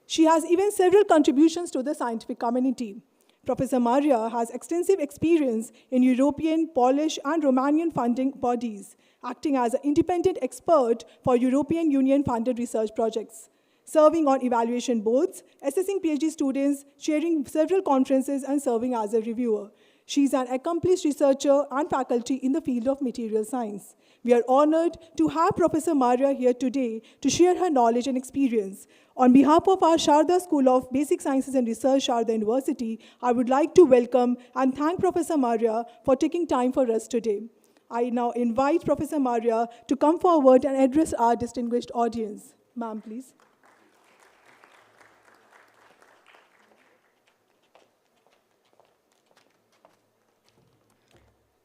She has even several contributions to the scientific community. Professor Maria has extensive experience in European, Polish, and Romanian funding bodies, acting as an independent expert for European Union-funded research projects, serving on evaluation boards, assessing PhD students, chairing several conferences, and serving as a reviewer. She is an accomplished researcher and faculty in the field of material science. We are honored to have Professor Maria here today to share her knowledge and experience. On behalf of our Sharda School of Basic Sciences and Research, Sharda University, I would like to welcome and thank Professor Maria for taking time for us today. I now invite Professor Maria to come forward and address our distinguished audience. Ma'am, please.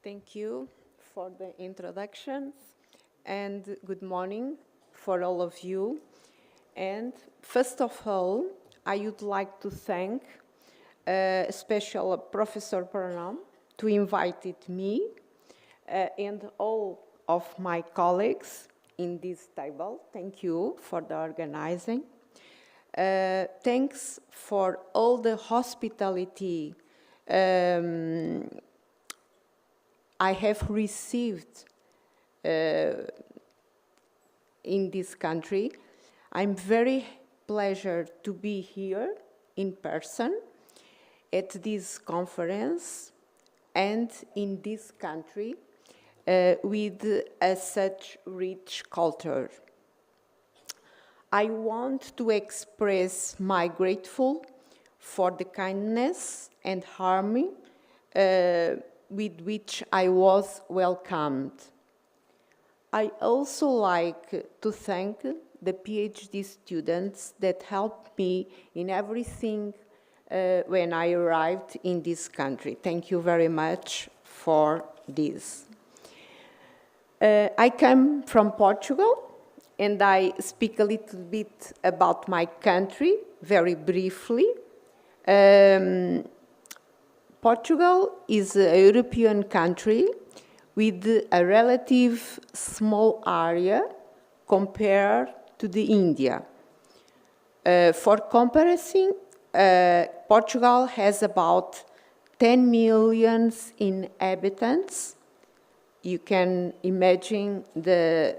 Thank you for the introductions, and good morning for all of you. And first of all, I would like to thank special Professor Pranam to invite me and all of my colleagues in this table. Thank you for the organizing. Thanks for all the hospitality I have received in this country. I'm very pleased to be here in person at this conference and in this country with such rich culture. I want to express my grateful for the kindness and harmony with which I was welcomed. I also like to thank the PhD students that helped me in everything when I arrived in this country. Thank you very much for this. I come from Portugal, and I speak a little bit about my country, very briefly. Portugal is a European country with a relative small area compared to the India. For comparison, Portugal has about 10 million inhabitants. You can imagine the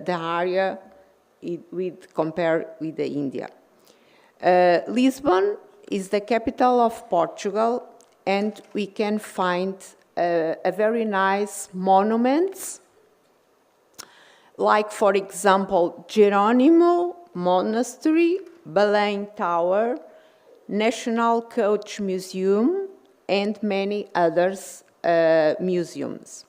area compared with the India. Lisbon is the capital of Portugal, and we can find a very nice monuments, like, for example, Jerónimo Monastery, Belém Tower, National Coach Museum, and many others museums.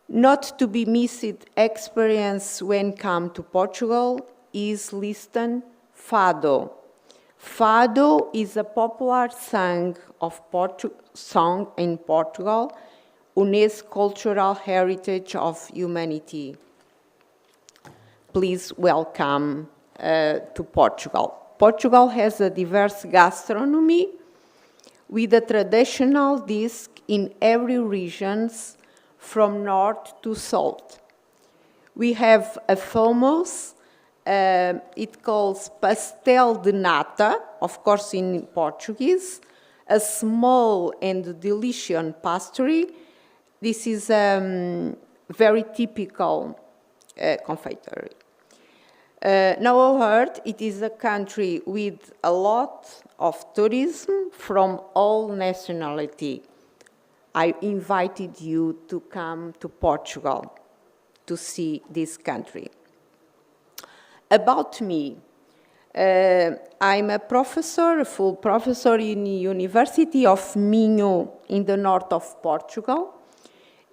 Not to be missed experience when come to Portugal is listen Fado. Fado is a popular song in Portugal, UNESCO Cultural Heritage of Humanity. Please welcome to Portugal. Portugal has a diverse gastronomy with a traditional dish in every region from north to south. We have a famous, it calls pastel de nata, of course in Portuguese, a small and delicious pastry. This is very typical confectionery. Now I heard it is a country with a lot of tourism from all nationality. I invited you to come to Portugal to see this country. About me, I'm a professor, a full professor in the University of Minho in the north of Portugal,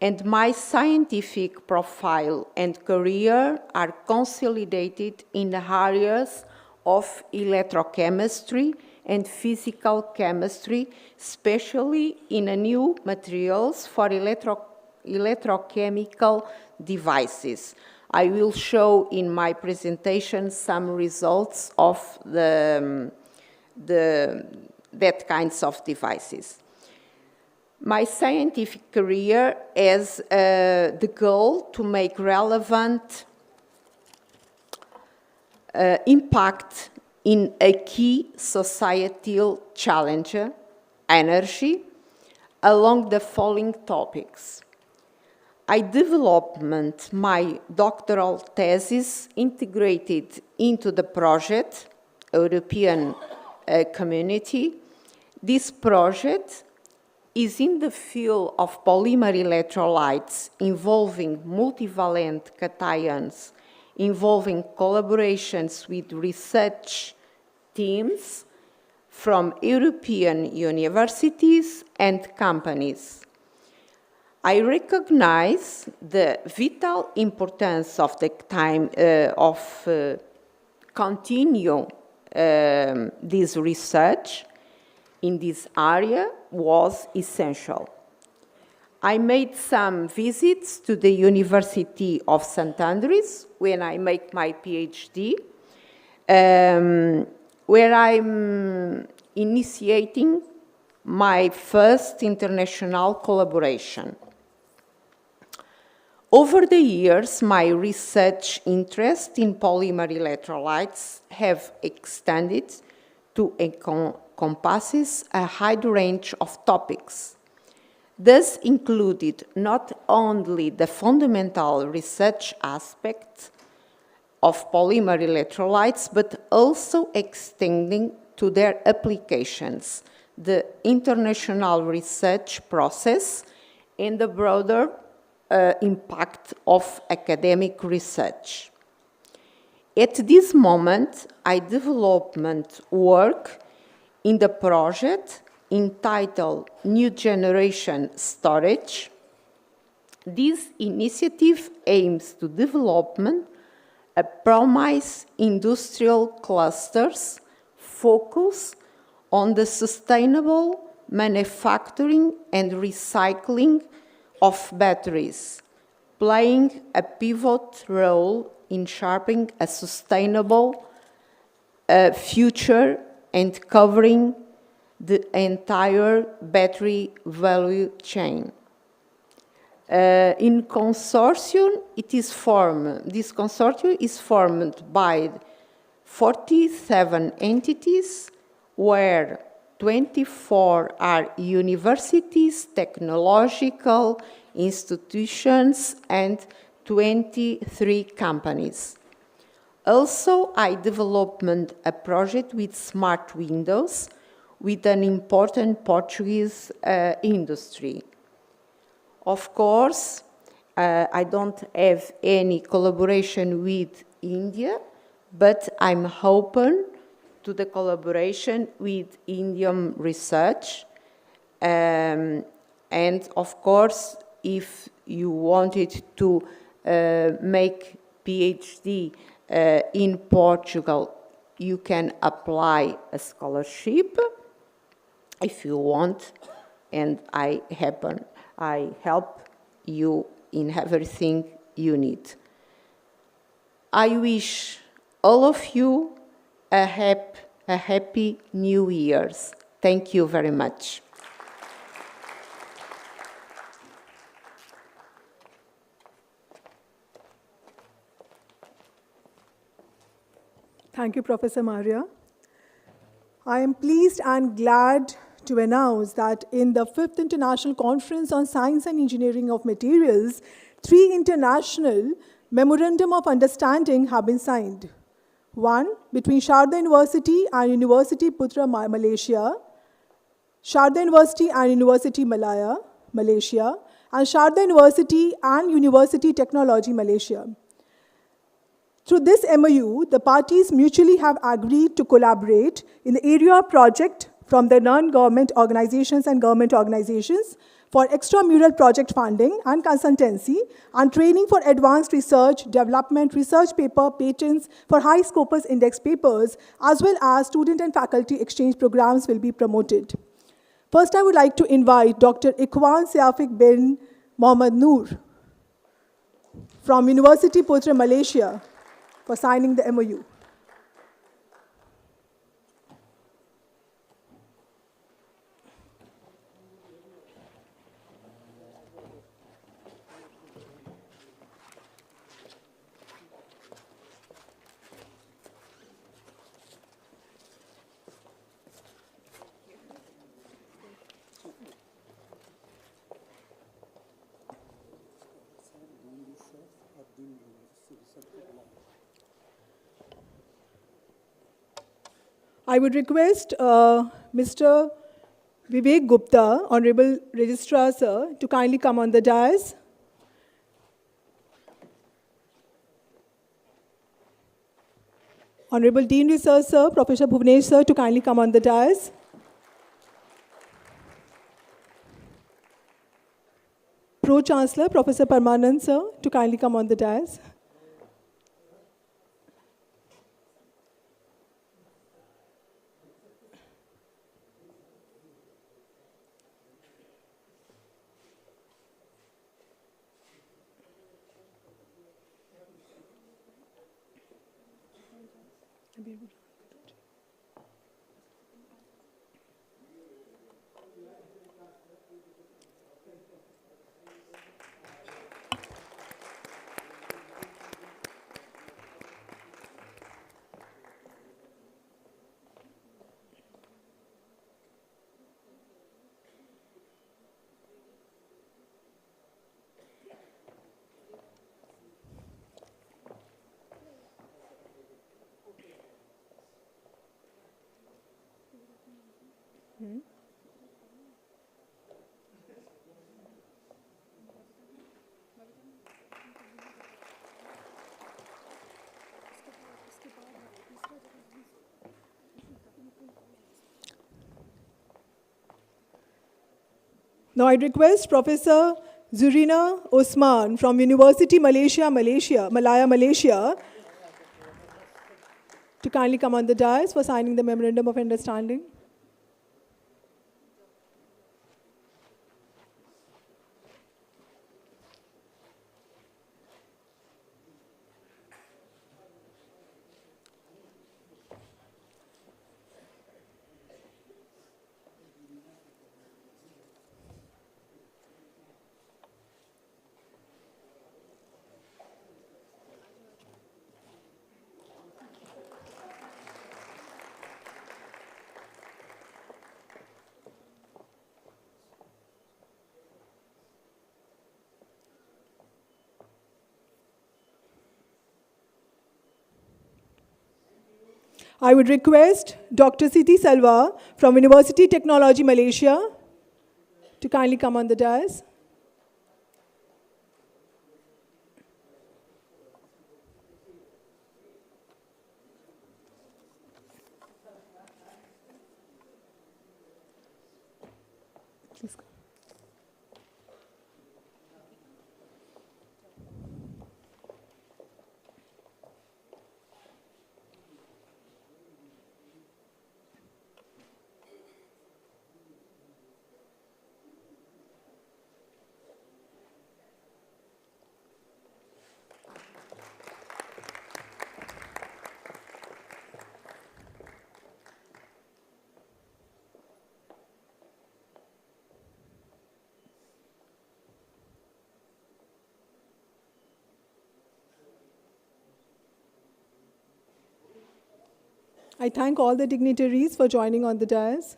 and my scientific profile and career are consolidated in the areas of electrochemistry and physical chemistry, especially in new materials for electrochemical devices. I will show in my presentation some results of that kinds of devices. My scientific career has the goal to make relevant impact in a key societal challenge, energy, along the following topics. I developed my doctoral thesis integrated into the project, European Community. This project is in the field of polymer electrolytes involving multivalent cations, involving collaborations with research teams from European universities and companies. I recognize the vital importance of the time continue this research in this area was essential. I made some visits to the University of St. Andrews when I make my PhD, where I'm initiating my first international collaboration. Over the years, my research interest in polymer electrolytes have extended to encompasses a wide range of topics. This included not only the fundamental research aspects of polymer electrolytes, but also extending to their applications, the international research process, and the broader impact of academic research. At this moment, I developed work in the project entitled New Generation Storage. This initiative aims to develop a promise industrial clusters focus on the sustainable manufacturing and recycling of batteries, playing a pivot role in shaping a sustainable future and covering the entire battery value chain. In consortium, this consortium is formed by 47 entities, where 24 are universities, technological institutions, and 23 companies. Also, I developed a project with smart windows with an important Portuguese industry. Of course, I don't have any collaboration with India, but I'm open to the collaboration with Indian research. And of course, if you wanted to make PhD in Portugal you can apply a scholarship if you want, and I help you in everything you need. I wish all of you a happy New Year's. Thank you very much. Thank you, Professor Maria. I am pleased and glad to announce that in the 5th International Conference on Science and Engineering of Materials, 3 international Memorandum of Understanding have been signed. One between Sharda University and University Putra, Malaysia, Sharda University and University Malaya, Malaysia, and Sharda University and University Technology, Malaysia. Through this MOU, the parties mutually have agreed to collaborate in the area of project from the non-government organizations and government organizations for extramural project funding and consultancy and training for advanced research, development, research paper, patents for high scopus index papers, as well as student and faculty exchange programs will be promoted. First, I would like to invite Dr. Ikhwan Siafik bin Mohammad Noor from University Putra, Malaysia, for signing the MOU. I would request Mr. Vivek Gupta, Honorable Registrar Sir, to kindly come on the dais. Honorable Dean Research Sir, Professor Bhuvnesh Sir, to kindly come on the dais. Pro-Chancellor, Professor Parmanand Sir, to kindly come on the dais. Now I request Professor Zurina Osman from University Malaya, Malaysia, to kindly come on the dais for signing the Memorandum of Understanding. I would request Dr. Siti Salwa from University Technology, Malaysia, to kindly come on the dais. Please come. I thank all the dignitaries for joining on the dais.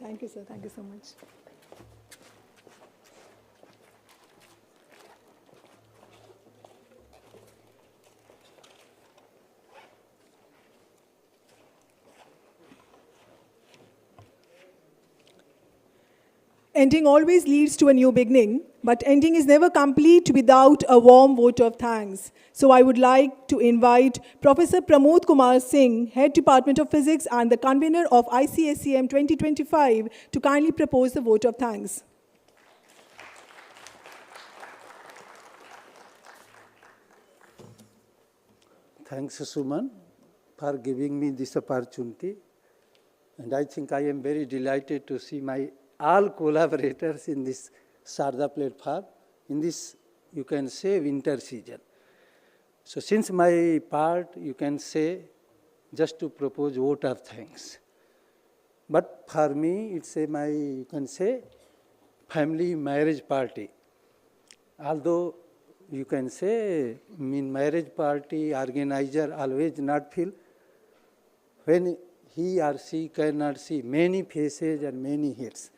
Thank you, sir. Thank you so much. Ending always leads to a new beginning, but ending is never complete without a warm vote of thanks. So I would like to invite Professor Pramod Kumar Singh, Head Department of Physics and the convener of ICSEM 2025, to kindly propose the vote of thanks. Thanks, Suman, for giving me this opportunity. And I think I am very delighted to see my all collaborators in this Sharda platform, in this, you can say, winter season. So since my part, you can say, just to propose vote of thanks. But for me, it's my, you can say, family marriage party. Although you can say, in marriage party, organizer always not feel when he or she cannot see many faces and many heads.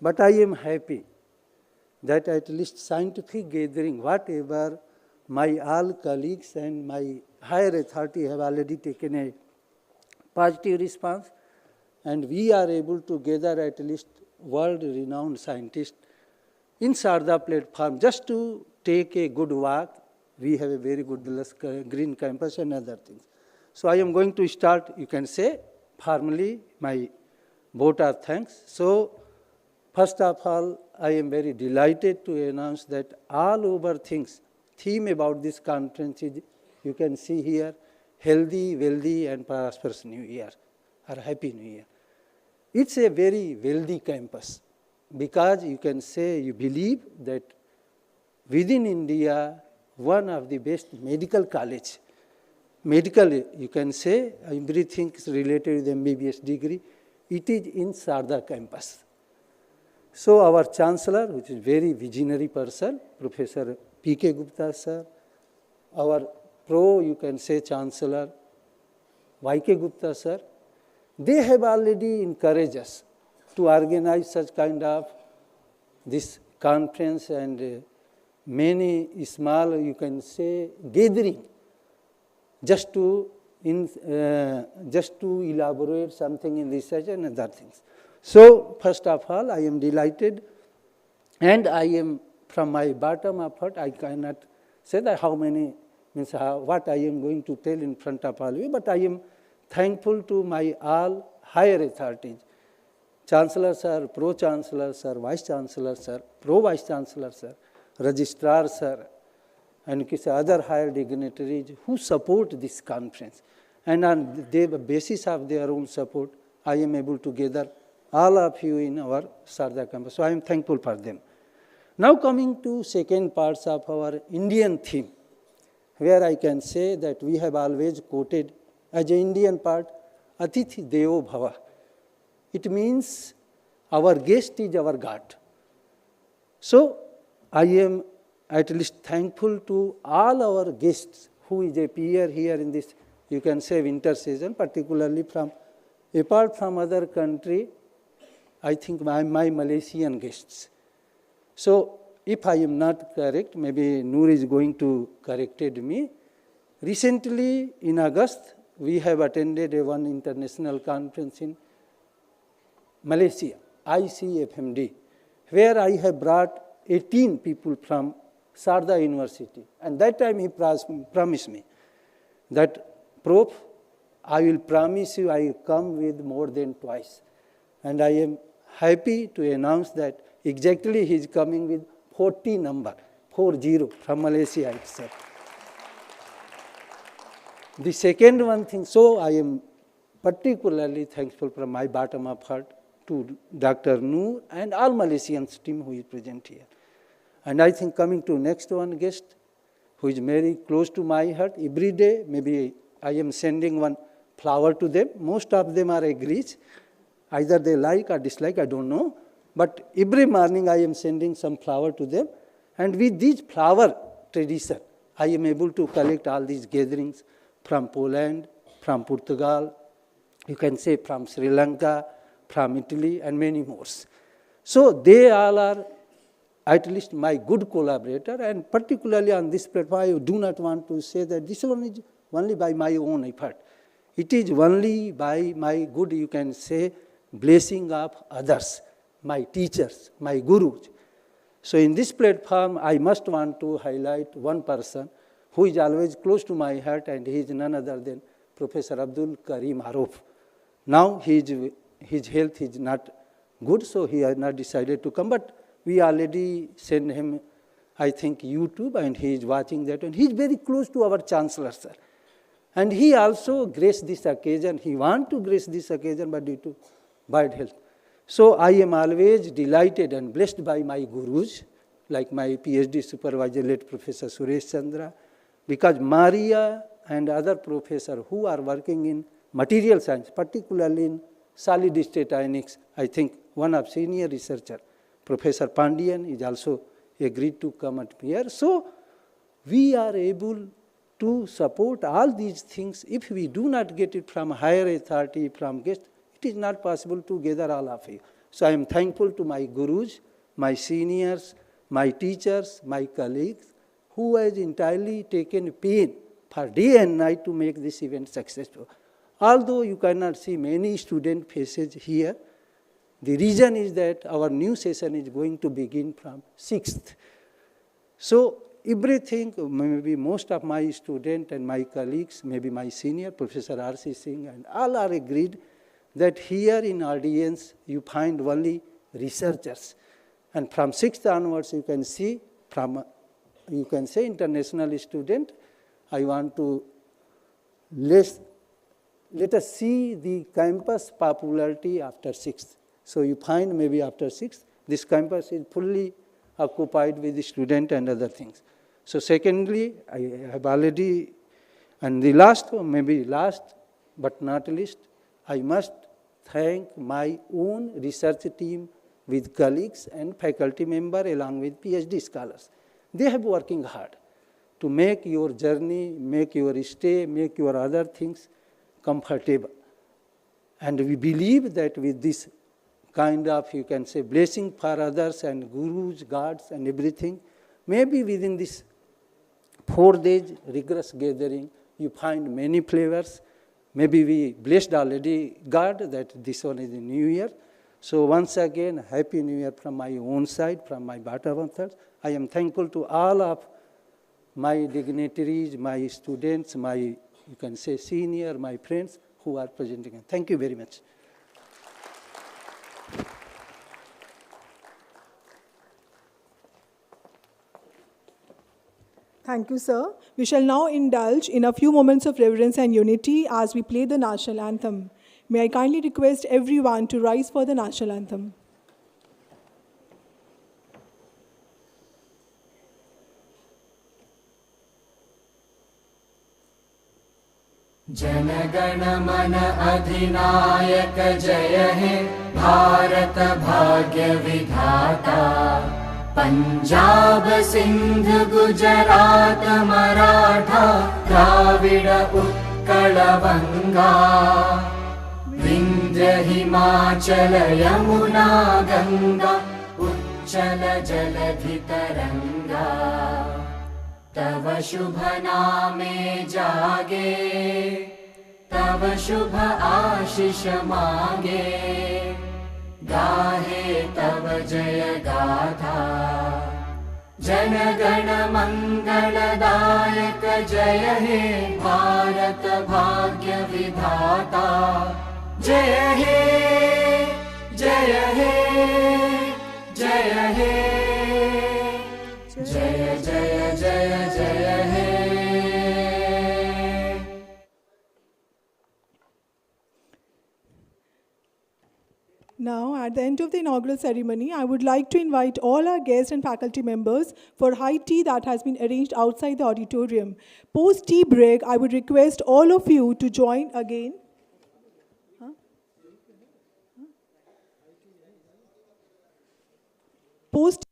But I am happy that at least scientific gathering, whatever my all colleagues and my higher authority have already taken a positive response, and we are able to gather at least world-renowned scientists in Sharda platform just to take a good walk. We have a very good green campus and other things. So I am going to start, you can say, formally my vote of thanks. So first of all, I am very delighted to announce that all over things, theme about this conference is, you can see here, healthy, wealthy, and prosperous New Year, or Happy New Year. It's a very wealthy campus because you can say you believe that within India, one of the best medical college, medical, you can say, everything is related with MBBS degree, it is in Sharda campus. So our Chancellor, which is very visionary person, Professor P.K. Gupta sir, our you can say, Chancellor, Y.K. Gupta sir, they have already encouraged us to organize such kind of this conference and many small, you can say, gathering just to elaborate something in research and other things. So first of all, I am delighted, and I am from my bottom of heart, I cannot say that how many, means what I am going to tell in front of all of you, but I am thankful to my all higher authorities, Chancellor sir, Pro-Chancellor sir, Vice-Chancellor sir, Pro-Vice-Chancellor sir, Registrar sir, and other higher dignitaries who support this conference. And on the basis of their own support, I am able to gather all of you in our Sharda campus. So I am thankful for them. Now coming to second parts of our Indian theme, where I can say that we have always quoted as an Indian part, Atithi Devo Bhava. It means our guest is our God. So I am at least thankful to all our guests who is a peer here in this, you can say, winter season, particularly from, apart from other country, I think my Malaysian guests. So if I am not correct, maybe Noor is going to correct me. Recently, in August, we have attended one international conference in Malaysia, ICFMD, where I have brought 18 people from Sharda University. And that time he promised me that, Prof, I will promise you I will come with more than twice. And I am happy to announce that exactly he is coming with 40 number, 40 from Malaysia itself. The second one thing, so I am particularly thankful from my bottom of heart to Dr. Noor and all Malaysians team who is present here. And I think coming to next one guest, who is very close to my heart, every day, maybe I am sending one flower to them. Most of them are agrees. Either they like or dislike, I don't know. But every morning I am sending some flower to them. And with this flower tradition, I am able to collect all these gatherings from Poland, from Portugal, you can say from Sri Lanka, from Italy, and many more. So they all are at least my good collaborator, and particularly on this platform, I do not want to say that this one is only by my own effort. It is only by my good, you can say, blessing of others, my teachers, my gurus. So in this platform, I must want to highlight one person who is always close to my heart, and he is none other than Professor Abdul Karim Aruf. Now his health is not good, so he has not decided to come, but we already sent him, I think, YouTube, and he is watching that, and he is very close to our Chancellor, sir. And he also graced this occasion. He wants to grace this occasion, but due to bad health. So I am always delighted and blessed by my gurus, like my PhD supervisor, late Professor Suresh Chandra, because Maria and other professors who are working in material science, particularly in solid state ionics, I think one of senior researcher, Professor Pandian, is also agreed to come at here. So we are able to support all these things. If we do not get it from higher authority, from guests, it is not possible to gather all of you. So I am thankful to my gurus, my seniors, my teachers, my colleagues, who has entirely taken pain for day and night to make this event successful. Although you cannot see many student faces here, the reason is that our new session is going to begin from 6th. So everything, maybe most of my students and my colleagues, maybe my senior, Professor R.C. Singh, and all are agreed that here in audience you find only researchers. And from 6th onwards you can see, you can say international student. I want to let us see the campus popularity after 6th. So you find maybe after 6th, this campus is fully occupied with the student and other things. So secondly, I have already, and the last, maybe last but not least, I must thank my own research team with colleagues and faculty members along with PhD scholars. They have working hard to make your journey, make your stay, make your other things comfortable. And we believe that with this kind of, you can say, blessing for others and gurus, gods and everything, maybe within this 4 days rigorous gathering, you find many flavors. Maybe we blessed already God that this one is the New Year. So once again, Happy New Year from my own side, from my bottom of heart. I am thankful to all of my dignitaries, my students, my, you can say, senior, my friends who are presenting. Thank you very much. Thank you, sir. We shall now indulge in a few moments of reverence and unity as we play the national anthem. May I kindly request everyone to rise for the national anthem. Jana Gana मन अधिनायक जय हे भारत भाग्य विधाता पंजाब सिंध गुजरात मराठा द्राविड उत्कल बंगा विंध्य हिमाचल यमुना गंगा उच्चल जलधि तरंगा तव शुभ नामे जागे तव शुभ आशीष मांगे गाहे तव जय गाथा जन गण मंगलदायक जय हे भारत भाग्य विधाता जय हे जय हे जय हे जय जय जय जय हे Now at the end of the inaugural ceremony, I would like to invite all our guests and faculty members for high tea that has been arranged outside the auditorium. Post tea break, I would request all of you to join again. Post